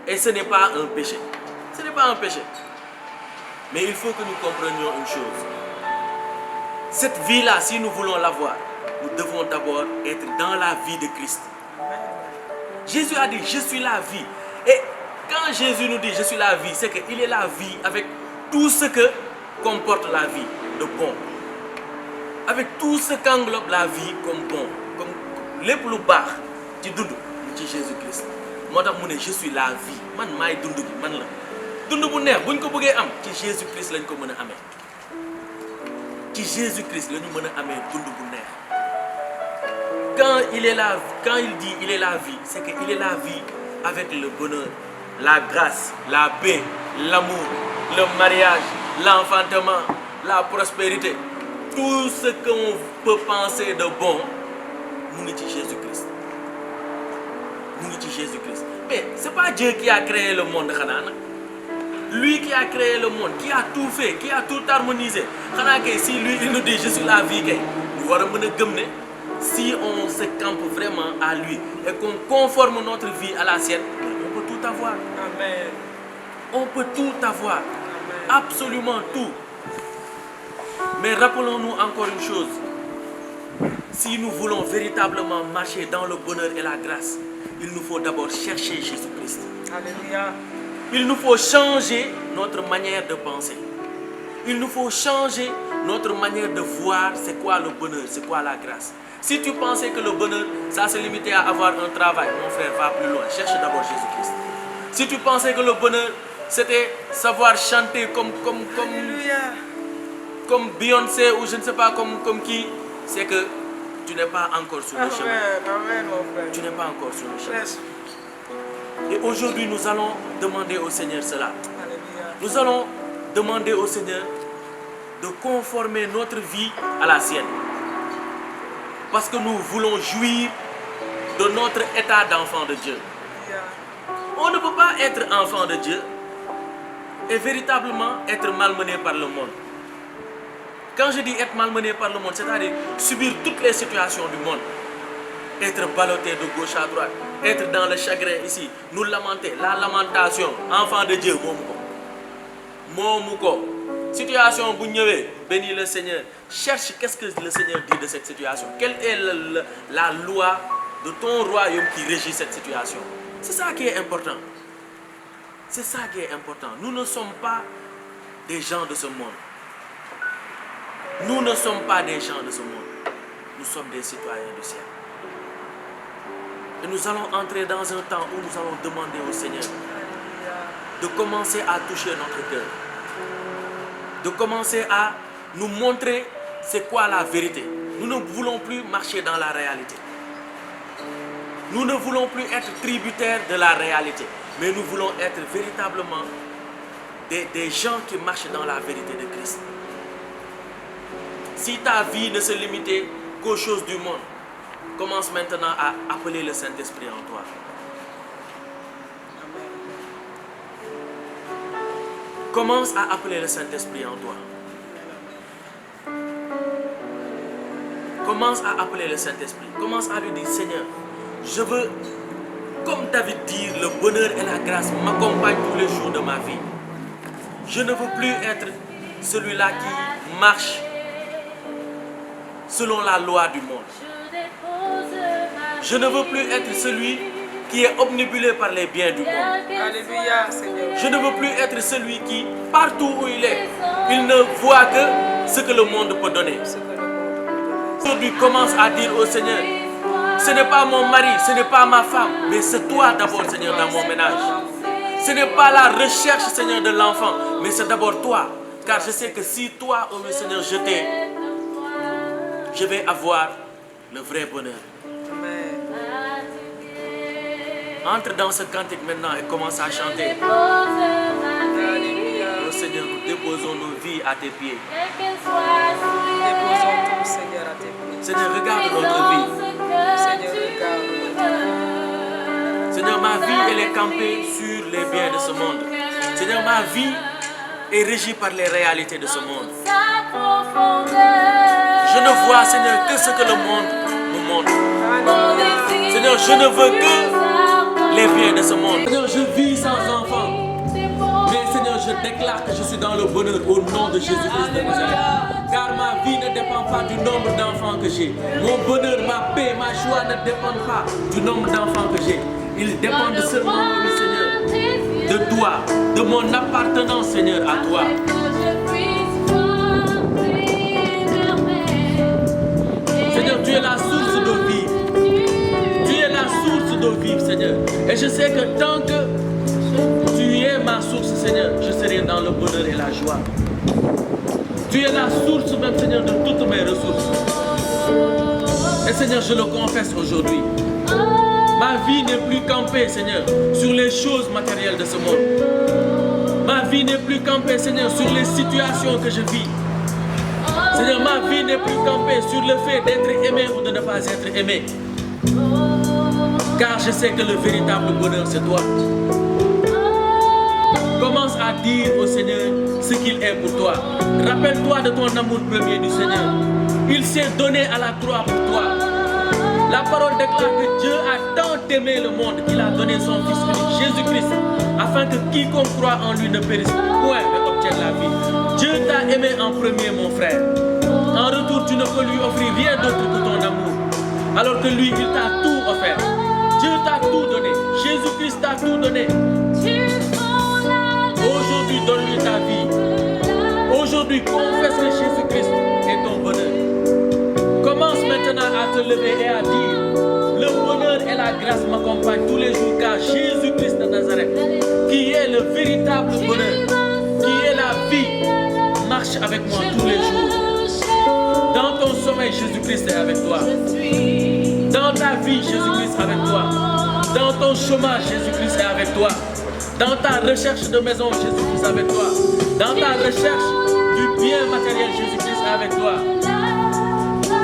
Et ce n'est pas un péché. Ce n'est pas un péché. Mais il faut que nous comprenions une chose. Cette vie-là, si nous voulons l'avoir, nous devons d'abord être dans la vie de Christ. Jésus a dit, je suis la vie. Et quand Jésus nous dit, je suis la vie, c'est qu'il est la vie avec tout ce que comporte la vie de bon. Avec tout ce qu'englobe la vie comme bon. Comme les plus bas, tu doudou, tu Jésus-Christ. Moi, je suis la vie. Man, maay doudou, man la. Doudou bu neex, buñ ko bëggé am, ci Jésus-Christ lañ ko mëna amé. Ci Jésus-Christ lañu mëna amé doudou bu neex. Quand il dit il est la vie, c'est qu'il est la vie avec le bonheur, la grâce, la paix, l'amour, le mariage, l'enfantement, la prospérité. Tout ce qu'on peut penser de bon, nous sommes Jésus-Christ. Nous sommes Jésus-Christ. Mais ce n'est pas Dieu qui a créé le monde. Lui qui a créé le monde, qui a tout fait, qui a tout harmonisé. Si lui il nous dit je suis la vie, nous allons si on se campe vraiment à lui et qu'on conforme notre vie à la sienne, on peut tout avoir. Amen. On peut tout avoir. Amen. Absolument tout. Mais rappelons-nous encore une chose. Si nous voulons véritablement marcher dans le bonheur et la grâce, il nous faut d'abord chercher Jésus-Christ. Alléluia. Il nous faut changer notre manière de penser. Il nous faut changer notre manière de voir c'est quoi le bonheur, c'est quoi la grâce. Si tu pensais que le bonheur, ça se limitait à avoir un travail, mon frère, va plus loin. Cherche d'abord Jésus-Christ. Si tu pensais que le bonheur, c'était savoir chanter comme Beyoncé ou je ne sais pas comme qui, c'est que tu n'es pas encore sur le chemin. Amen, mon frère. Tu n'es pas encore sur le chemin. Yes. Et aujourd'hui, nous allons demander au Seigneur cela. Alléluia. Nous allons demander au Seigneur de conformer notre vie à la sienne. Parce que nous voulons jouir de notre état d'enfant de Dieu. On ne peut pas être enfant de Dieu et véritablement être malmené par le monde. Quand je dis être malmené par le monde, c'est-à-dire subir toutes les situations du monde. Être ballotté de gauche à droite, être dans le chagrin ici, nous lamenter, la lamentation, enfant de Dieu, Momouko. Situation, bénis le Seigneur. Cherche qu'est-ce que le Seigneur dit de cette situation. Quelle est la loi de ton royaume qui régit cette situation. C'est ça qui est important. C'est ça qui est important. Nous ne sommes pas des gens de ce monde. Nous ne sommes pas des gens de ce monde. Nous sommes des citoyens du ciel. Et nous allons entrer dans un temps où nous allons demander au Seigneur de commencer à toucher notre cœur. De commencer à nous montrer c'est quoi la vérité. Nous ne voulons plus marcher dans la réalité. Nous ne voulons plus être tributaires de la réalité. Mais nous voulons être véritablement des gens qui marchent dans la vérité de Christ. Si ta vie ne se limitait qu'aux choses du monde, commence maintenant à appeler le Saint-Esprit en toi. Commence à appeler le Saint-Esprit en toi. Commence à appeler le Saint-Esprit. Commence à lui dire, Seigneur, je veux, comme David dit, le bonheur et la grâce m'accompagnent tous les jours de ma vie. Je ne veux plus être celui-là qui marche selon la loi du monde. Je ne veux plus être celui qui est obnubilé par les biens du monde. Alléluia, Seigneur. Je ne veux plus être celui qui, partout où il est, il ne voit que ce que le monde peut donner. Aujourd'hui, commence à dire au Seigneur, Ce n'est pas mon mari, ce n'est pas ma femme, mais c'est toi d'abord, Seigneur, dans mon ménage. Ce n'est pas la recherche, Seigneur, de l'enfant, mais c'est d'abord toi. Car je sais que si toi, oh oui, Seigneur, je vais avoir le vrai bonheur. Amen. Entre dans ce cantique maintenant et commence à chanter. Alléluia. Oh Seigneur, nous déposons nos vies à tes pieds. Déposons tout, Seigneur, à tes pieds. Seigneur, regarde notre vie. Seigneur, regarde notre vie. Seigneur, ma vie, elle est campée sur les biens de ce monde. Seigneur, ma vie est régie par les réalités de ce monde. Je ne vois, Seigneur, que ce que le monde me montre. Seigneur, je ne veux que les biens de ce monde. Seigneur, je vis sans enfant. Mais Seigneur, je déclare que je suis dans le bonheur au nom de Jésus-Christ de Nazareth. Car ma vie ne dépend pas du nombre d'enfants que j'ai. Mon bonheur, ma paix, ma joie ne dépendent pas du nombre d'enfants que j'ai. Ils dépendent seulement, oui, Seigneur, de toi, de mon appartenance, Seigneur, à toi. Seigneur, tu es la source d'eau vive. Tu es la source d'eau vive, Seigneur. Et je sais que tant que tu es ma source, Seigneur, je serai dans le bonheur et la joie. Tu es la source même, Seigneur, de toutes mes ressources. Et Seigneur, je le confesse aujourd'hui. Ma vie n'est plus campée, Seigneur, sur les choses matérielles de ce monde. Ma vie n'est plus campée, Seigneur, sur les situations que je vis. Seigneur, ma vie n'est plus campée sur le fait d'être aimé ou de ne pas être aimé. Car je sais que le véritable bonheur, c'est toi. Commence à dire au Seigneur ce qu'il est pour toi. Rappelle-toi de ton amour premier du Seigneur. Il s'est donné à la croix pour toi. La parole déclare que Dieu a tant aimé le monde qu'il a donné son Fils unique, Jésus-Christ, afin que quiconque croit en lui ne périsse point mais obtienne la vie. Dieu t'a aimé en premier, mon frère. En retour, tu ne peux lui offrir rien d'autre que ton amour. Alors que lui, il t'a tout offert. Dieu t'a tout donné. Jésus-Christ t'a tout donné. Aujourd'hui, donne-lui ta vie. Aujourd'hui, confesse que Jésus-Christ est ton bonheur. Commence maintenant à te lever et à dire: le bonheur et la grâce m'accompagnent tous les jours, car Jésus-Christ de Nazareth, qui est le véritable bonheur, qui est la vie, marche avec moi tous les jours. Dans ton sommeil, Jésus-Christ est avec toi. Dans ta vie, Jésus-Christ est avec toi. Dans ton chômage, Jésus-Christ est avec toi. Dans ta recherche de maison, Jésus-Christ est avec toi. Dans ta recherche du bien matériel, Jésus-Christ est avec toi.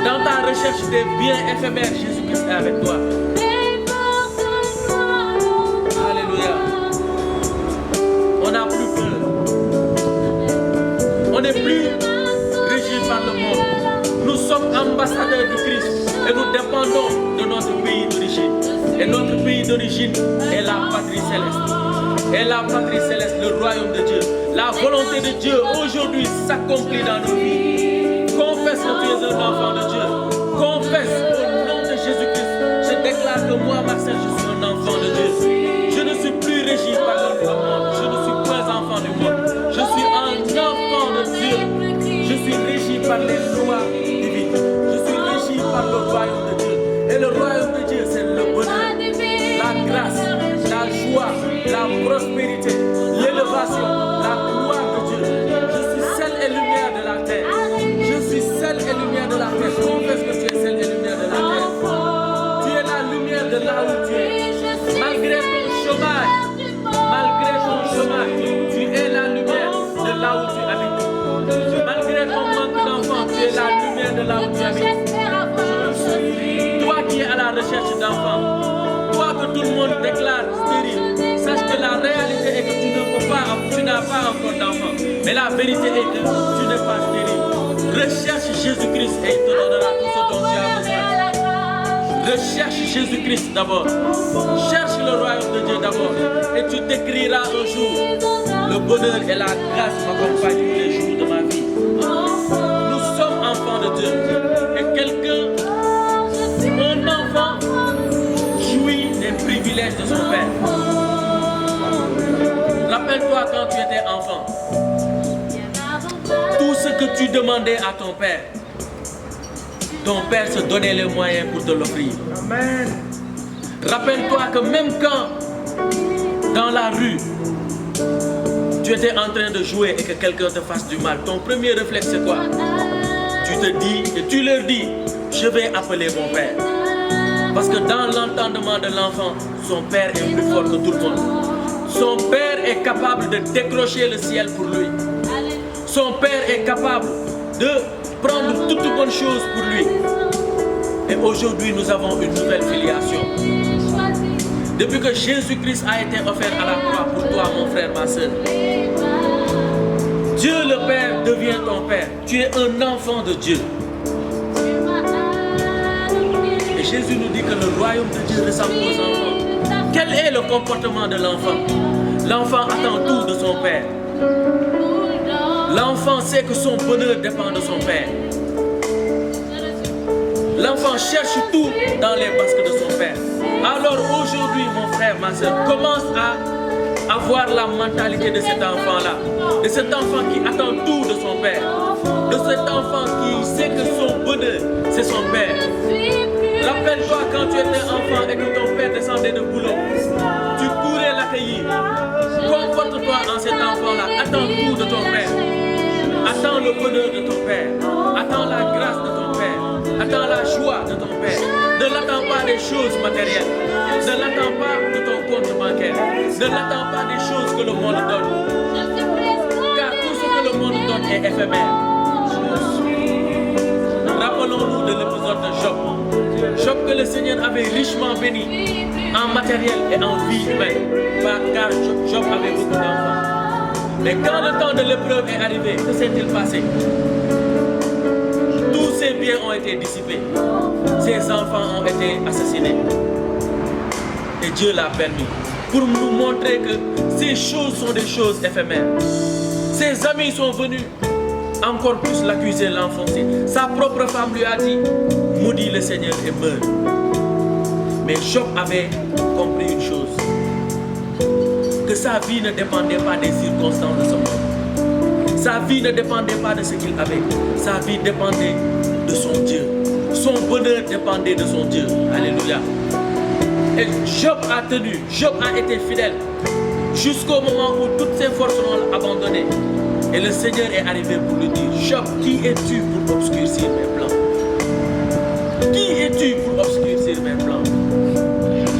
Dans ta recherche des biens éphémères, Jésus-Christ est avec toi. Alléluia. On n'a plus peur. On n'est plus régi par le monde. Nous sommes ambassadeurs de Christ et nous dépendons de notre pays d'origine. Et notre pays d'origine est la patrie céleste. Et la patrie céleste, le royaume de Dieu. La volonté de Dieu aujourd'hui s'accomplit dans nos vies. Confesse que tu es un enfant de Dieu. Confesse au nom de Jésus-Christ. Je déclare que moi, Marcel, je suis un enfant de Dieu. Je ne suis plus régi par le monde. Je ne suis pas enfant du monde. Je suis un enfant de Dieu. Je suis régi par les lois divines. Je suis régi par le royaume de Dieu. Et le royaume de Dieu, c'est le bonheur, la grâce, la joie, la prospérité, l'élévation, la gloire de Dieu. Je suis sel et lumière de la terre. Je suis sel et lumière de la terre. Confesse que tu es sel et lumière de la terre. Tu es la lumière de là où tu es. Malgré ton chômage, tu es la lumière de là où tu habites. Malgré ton manque d'enfants, tu es la lumière de là où tu habites. Toi qui es à la recherche d'enfants, toi que tout le monde déclare stérile, sache que la réalité est que tu n'as pas encore d'enfants. Mais la vérité est que tu n'es pas stérile. Recherche Jésus-Christ et il te donnera tout ce dont tu as besoin. Recherche Jésus-Christ d'abord. Cherche le royaume de Dieu d'abord. Et tu t'écriras un jour: le bonheur et la grâce m'accompagnent tous les jours de ma vie. Nous sommes enfants de Dieu. Et un enfant, jouit des privilèges de son père. Rappelle-toi quand tu étais enfant. Tout ce que tu demandais à ton père, ton Père se donnait les moyens pour te l'offrir. Amen. Rappelle-toi que même quand, dans la rue, tu étais en train de jouer et que quelqu'un te fasse du mal, ton premier réflexe c'est quoi? Tu te dis et tu leur dis, je vais appeler mon Père. Parce que dans l'entendement de l'enfant, son Père est plus fort que tout le monde. Son Père est capable de décrocher le ciel pour lui. Son Père est capable de prendre toutes bonnes choses pour lui. Et aujourd'hui, nous avons une nouvelle filiation. Depuis que Jésus-Christ a été offert à la croix pour toi, mon frère, ma soeur, Dieu le Père devient ton Père. Tu es un enfant de Dieu. Et Jésus nous dit que le royaume de Dieu ressemble aux enfants. Quel est le comportement de l'enfant? L'enfant attend tout de son Père. L'enfant sait que son bonheur dépend de son Père. L'enfant cherche tout dans les basques de son Père. Alors aujourd'hui, mon frère, ma soeur, commence à avoir la mentalité de cet enfant-là. De cet enfant qui attend tout de son Père. De cet enfant qui sait que son bonheur, c'est son Père. Rappelle-toi quand tu étais enfant et que ton Père descendait de boulot. Tu courais l'accueillir. Comporte-toi en cet enfant-là. Attends tout de ton Père. Attends le bonheur de ton Père. Attends la grâce de ton Père. Attends la joie de ton Père. Ne l'attends pas des choses matérielles. Ne l'attends pas de ton compte bancaire. Ne l'attends pas des choses que le monde donne. Car tout ce que le monde donne est éphémère. Rappelons-nous de l'épisode de Job. Job que le Seigneur avait richement béni en matériel et en vie humaine. Car Job avait beaucoup d'enfants. Mais quand le temps de l'épreuve est arrivé, que s'est-il passé? Tous ses biens ont été dissipés. Ses enfants ont été assassinés. Et Dieu l'a permis. Pour nous montrer que ces choses sont des choses éphémères. Ses amis sont venus encore plus l'accuser, l'enfoncer. Sa propre femme lui a dit, maudit le Seigneur et meurt. Mais Job avait compris une chose. Que sa vie ne dépendait pas des circonstances de son monde. Sa vie ne dépendait pas de ce qu'il avait. Sa vie dépendait de son Dieu. Son bonheur dépendait de son Dieu. Alléluia. Et Job a tenu, Job a été fidèle jusqu'au moment où toutes ses forces l'ont abandonné. Et le Seigneur est arrivé pour lui dire, Job, qui es-tu pour obscurcir mes plans? Qui es-tu pour obscurcir mes plans?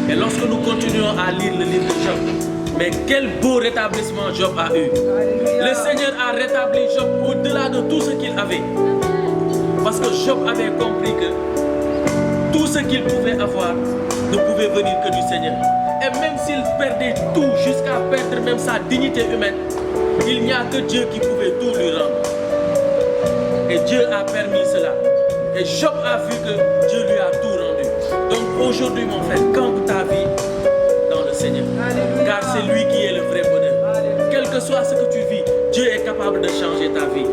Et lorsque nous continuons à lire le livre de Job, mais quel beau rétablissement Job a eu. Le Seigneur a rétabli Job au-delà de tout ce qu'il avait. Parce que Job avait compris que tout ce qu'il pouvait avoir ne pouvait venir que du Seigneur. Et même s'il perdait tout jusqu'à perdre même sa dignité humaine, il n'y a que Dieu qui pouvait tout lui rendre. Et Dieu a permis cela. Et Job a vu que Dieu lui a tout rendu. Donc aujourd'hui mon frère, campe ta vie dans le Seigneur. Alléluia. Car c'est lui qui est le vrai bonheur. Alléluia. Quel que soit ce que tu vis, Dieu est capable de changer ta vie.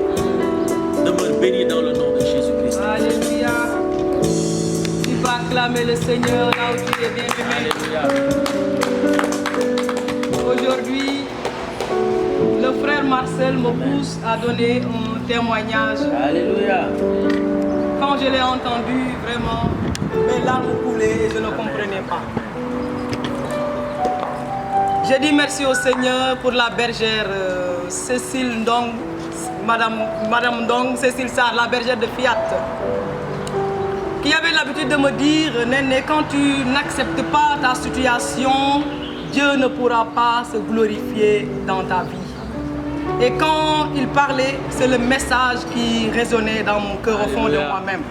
Demeure béni dans le nom de Jésus-Christ. Alléluia. Tu vas acclamer le Seigneur là où tu es bien aimé. Alléluia. Aujourd'hui, le frère Marcel me pousse à donner un témoignage. Alléluia. Quand je l'ai entendu, vraiment, mes larmes coulaient et je ne comprenais pas. J'ai dit merci au Seigneur pour la bergère Cécile Ndong, Madame Ndong, Cécile Sarr, la bergère de Fiat, qui avait l'habitude de me dire, Néné, quand tu n'acceptes pas ta situation, Dieu ne pourra pas se glorifier dans ta vie. Et quand il parlait, c'est le message qui résonnait dans mon cœur au fond de moi-même.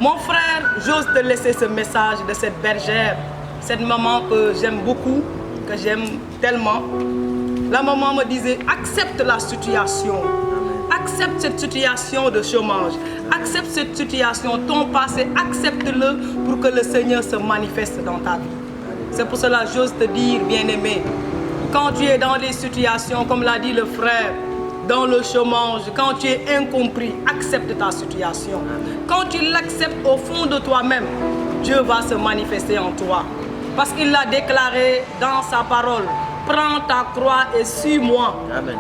Mon frère, j'ose te laisser ce message de cette bergère, cette maman que j'aime beaucoup, que j'aime tellement. La maman me disait, accepte la situation. Accepte cette situation de chômage. Accepte cette situation, ton passé, accepte-le pour que le Seigneur se manifeste dans ta vie. C'est pour cela que j'ose te dire, bien-aimé, quand tu es dans des situations, comme l'a dit le frère, dans le chômage, quand tu es incompris, accepte ta situation. Quand tu l'acceptes au fond de toi-même, Dieu va se manifester en toi. Parce qu'il l'a déclaré dans sa parole, prends ta croix et suis-moi. Amen.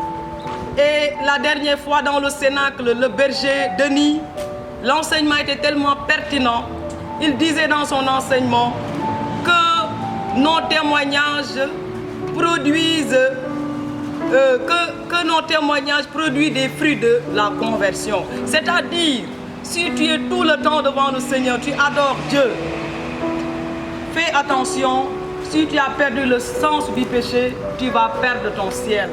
Et la dernière fois dans le Cénacle, le berger Denis L'enseignement était tellement pertinent. Il disait dans son enseignement que nos témoignages produisent, que nos témoignages produisent des fruits de la conversion. C'est-à-dire, si tu es tout le temps devant le Seigneur, tu adores Dieu, fais attention, si tu as perdu le sens du péché, tu vas perdre ton ciel.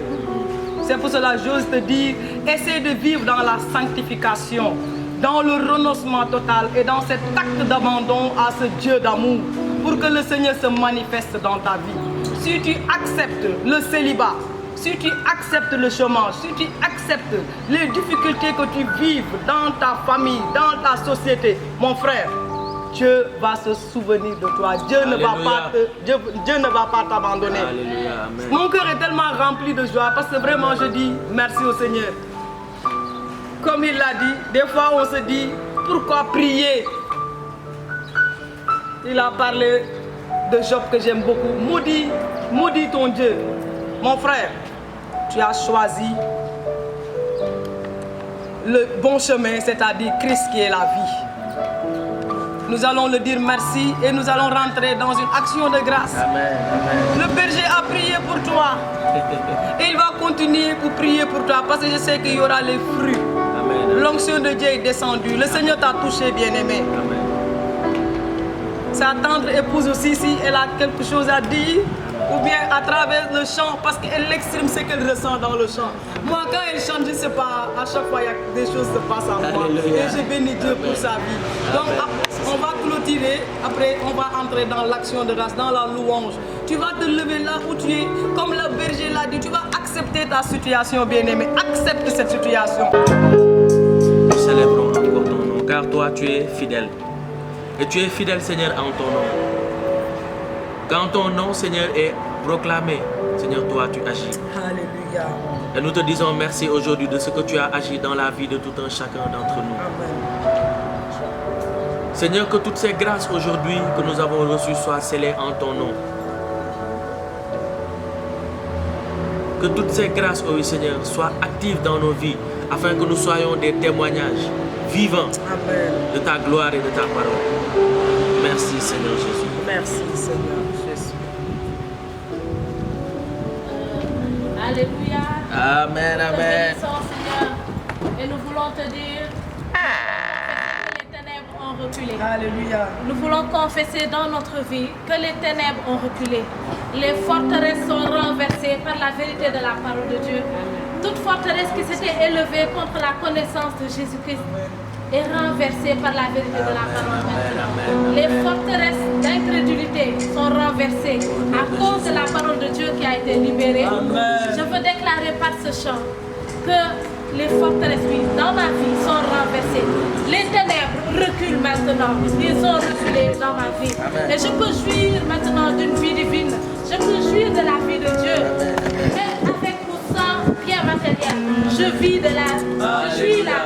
C'est pour cela que j'ose te dire, essaie de vivre dans la sanctification, dans le renoncement total et dans cet acte d'abandon à ce Dieu d'amour pour que le Seigneur se manifeste dans ta vie. Si tu acceptes le célibat, si tu acceptes le chômage, si tu acceptes les difficultés que tu vives dans ta famille, dans ta société, mon frère, Dieu va se souvenir de toi. Dieu ne va pas t'abandonner. Mon cœur est tellement rempli de joie parce que vraiment je dis merci au Seigneur. Comme il l'a dit, des fois on se dit pourquoi prier. Il a parlé de Job que j'aime beaucoup. Maudis ton Dieu. Mon frère, tu as choisi le bon chemin, c'est-à-dire Christ qui est la vie. Nous allons le dire merci et nous allons rentrer dans une action de grâce. Amen. Le berger a prié pour toi et il va continuer pour prier pour toi parce que je sais qu'il y aura les fruits. L'onction de Dieu est descendue. Le Seigneur t'a touché, bien-aimé. Sa tendre épouse aussi, si elle a quelque chose à dire, ou bien à travers le chant, parce qu'elle exprime ce qu'elle ressent dans le chant. Moi, quand elle chante, je ne sais pas, à chaque fois, il y a des choses qui se passent en moi. Et je bénis Dieu pour sa vie. Donc, on va clôturer, après, on va entrer dans l'action de grâce, dans la louange. Tu vas te lever là où tu es, comme le berger l'a dit, tu vas accepter ta situation, bien-aimé. Accepte cette situation. Nous célébrons encore ton nom, car toi, tu es fidèle. Et tu es fidèle, Seigneur, en ton nom. Quand ton nom, Seigneur, est proclamé, Seigneur, toi, tu agis. Alléluia. Et nous te disons merci aujourd'hui de ce que tu as agi dans la vie de tout un chacun d'entre nous. Amen. Seigneur, que toutes ces grâces aujourd'hui que nous avons reçues soient scellées en ton nom. Que toutes ces grâces, oh oui, Seigneur, soient actives dans nos vies, afin que nous soyons des témoignages vivants Amen. de ta gloire et de ta parole. Merci, Seigneur Jésus. Merci, Seigneur Jésus. Alléluia. Amen, amen. Nous te bénissons, Seigneur, et nous voulons te dire que les ténèbres ont reculé. Alléluia. Nous voulons confesser dans notre vie que les ténèbres ont reculé. Les forteresses sont renversées par la vérité de la parole de Dieu. Toute forteresse qui s'était élevée contre la connaissance de Jésus-Christ est renversée par la vérité de la parole maintenant. Les forteresses d'incrédulité sont renversées à cause de la parole de Dieu qui a été libérée. Je veux déclarer par ce chant que les forteresses, oui, dans ma vie sont renversées. Les ténèbres reculent maintenant. Ils ont reculé dans ma vie. Et je peux jouir maintenant d'une vie divine. Je peux jouir de la vie de Dieu. Mais avec mon sang bien matériel, je vis de la, je jouis la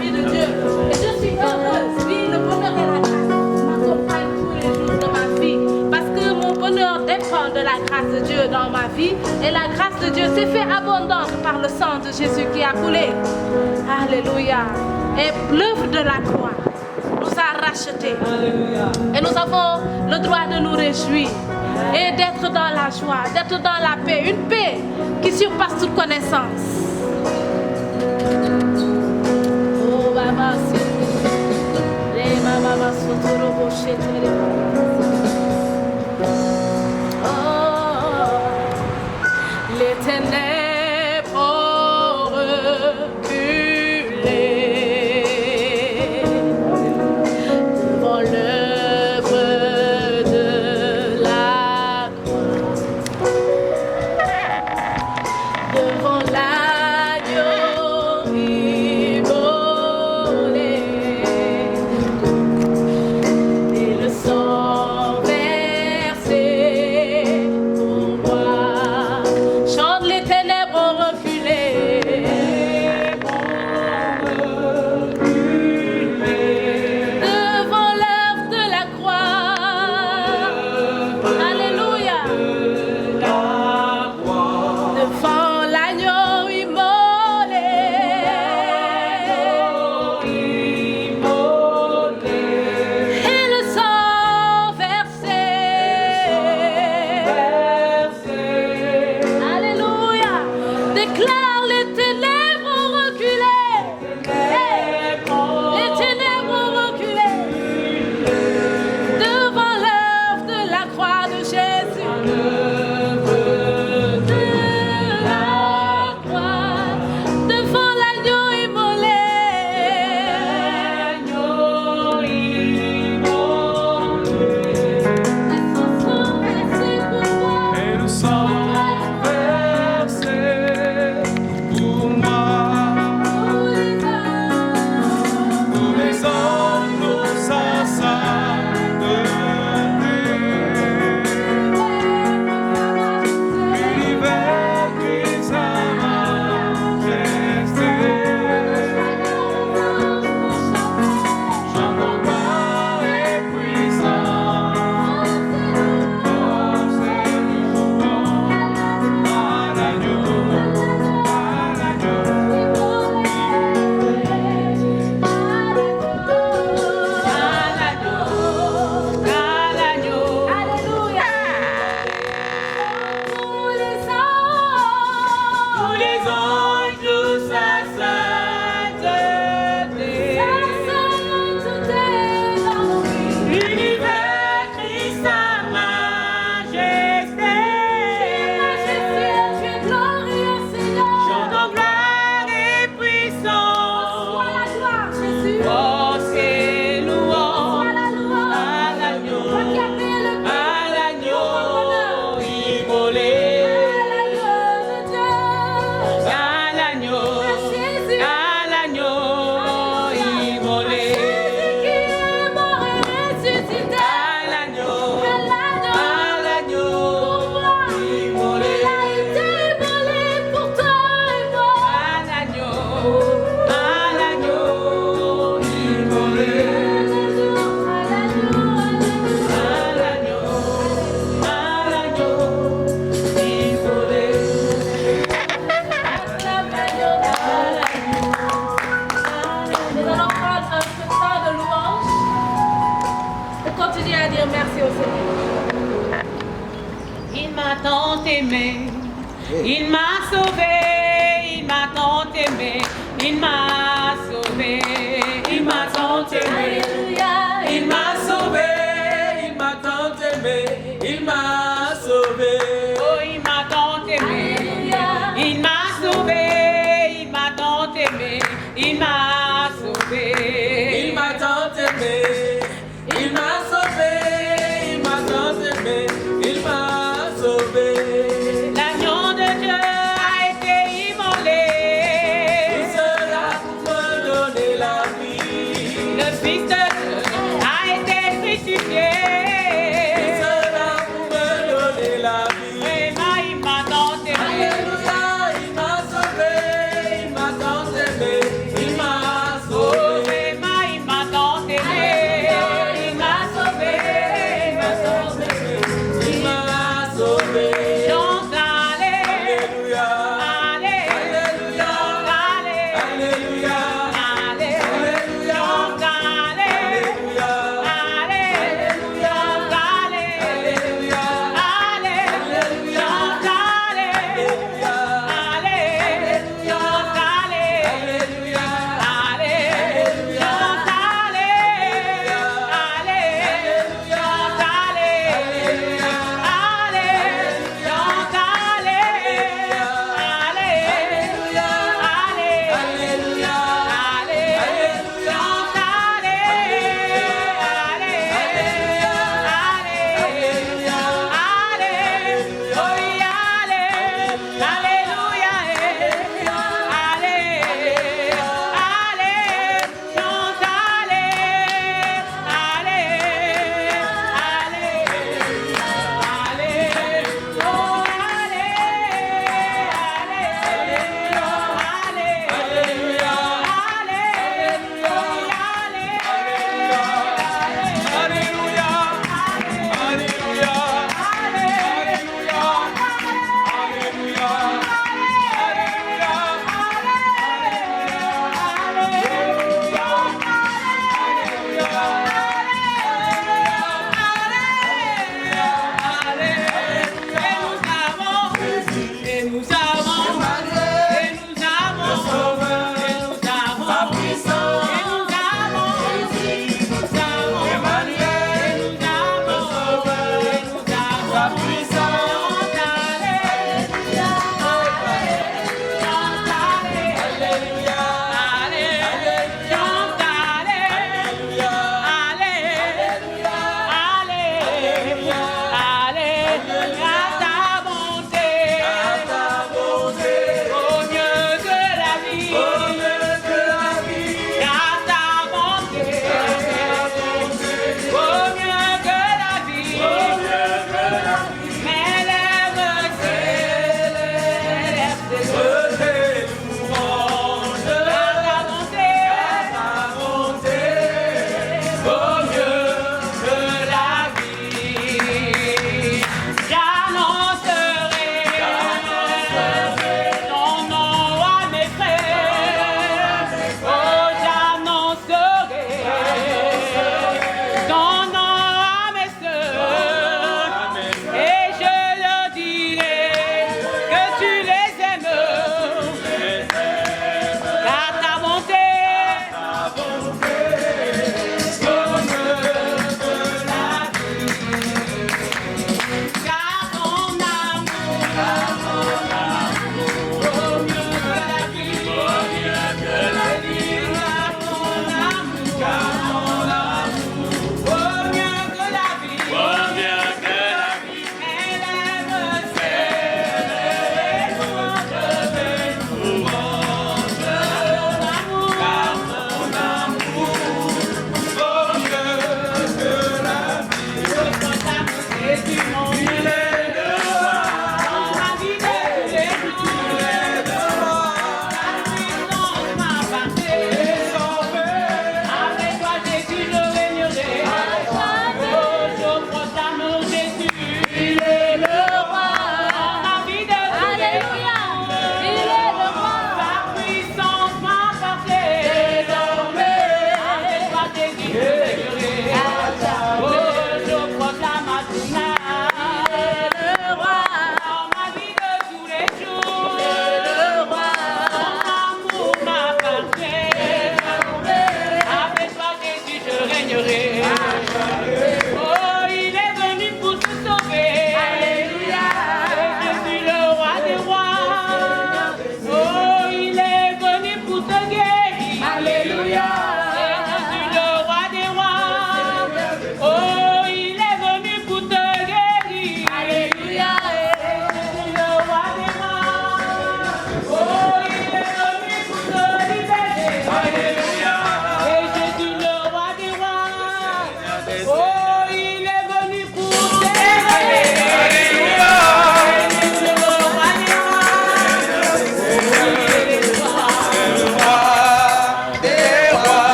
vie de Dieu. Et je suis heureuse. Oui, le bonheur et la grâce m'accompagnent tous les jours de ma vie. Parce que mon bonheur dépend de la grâce de Dieu dans ma vie. Et la grâce de Dieu s'est fait abondante par le sang de Jésus qui a coulé. Alléluia. Et l'œuvre de la croix nous a rachetés. Et nous avons le droit de nous réjouir et d'être dans la joie, d'être dans la paix. Une paix qui surpasse toute connaissance. Oh, Baba, les ténèbres ont reculé devant l'œuvre de la croix, devant la m'a tant aimé, il m'a sauvé, il m'a tant aimé, il m'a sauvé, il m'a tant aimé, il m'a sauvé, il m'a tant aimé, il m'a sauvé. oh il m'a tant aimé, il m'a sauvé, il m'a tant aimé, il m'a sauvé, Il m'a tant aimé, il m'a sauvé, il m'a tant aimé, il m'a sauvé. L'agneau de Dieu a été immolé. Tout cela pour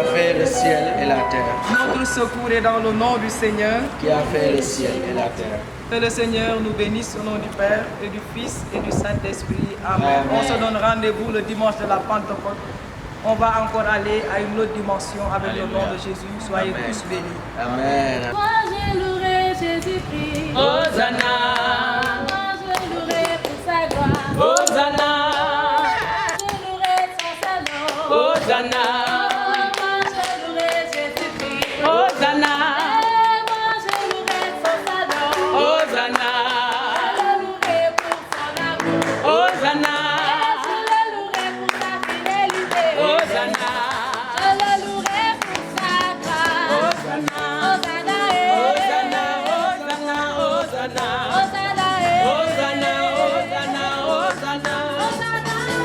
a fait le ciel et la terre. Notre secours est dans le nom du Seigneur. Qui a fait le ciel et la terre. Que le Seigneur nous bénisse au nom du Père et du Fils et du Saint-Esprit. Amen. Amen. On se donne rendez-vous le dimanche de la Pentecôte. On va encore aller à une autre dimension avec le nom de Jésus. Soyez Amen. tous bénis. Amen. Moi je louerai Jésus-Christ. Hosanna, Moi je louerai pour sa gloire. Hosanna, Je louerai son salon. Hosanna, Moi je louerai Jésus-Christ. Hosanna, Moi je louerai son salon. Hosanna, Je le louerai pour son amour. Hosanna, Je le louerai pour sa fidélité. Hosanna, Je le louerai pour sa grâce. Hosanna, Hosanna, Hosanna, Hosanna, Hosanna, Hosanna, Hosanna, Hosanna,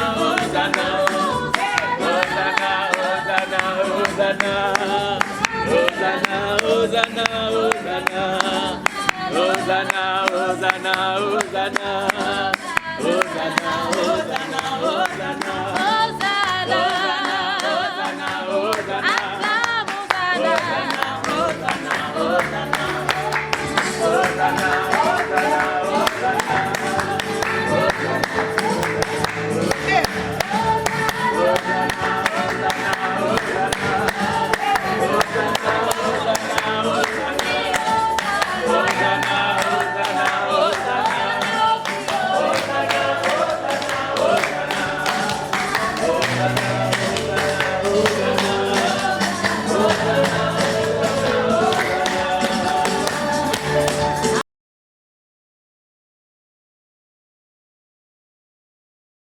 Hosanna, Hosanna, Hosanna, Hosanna, Hosanna, Hosanna, Hosanna,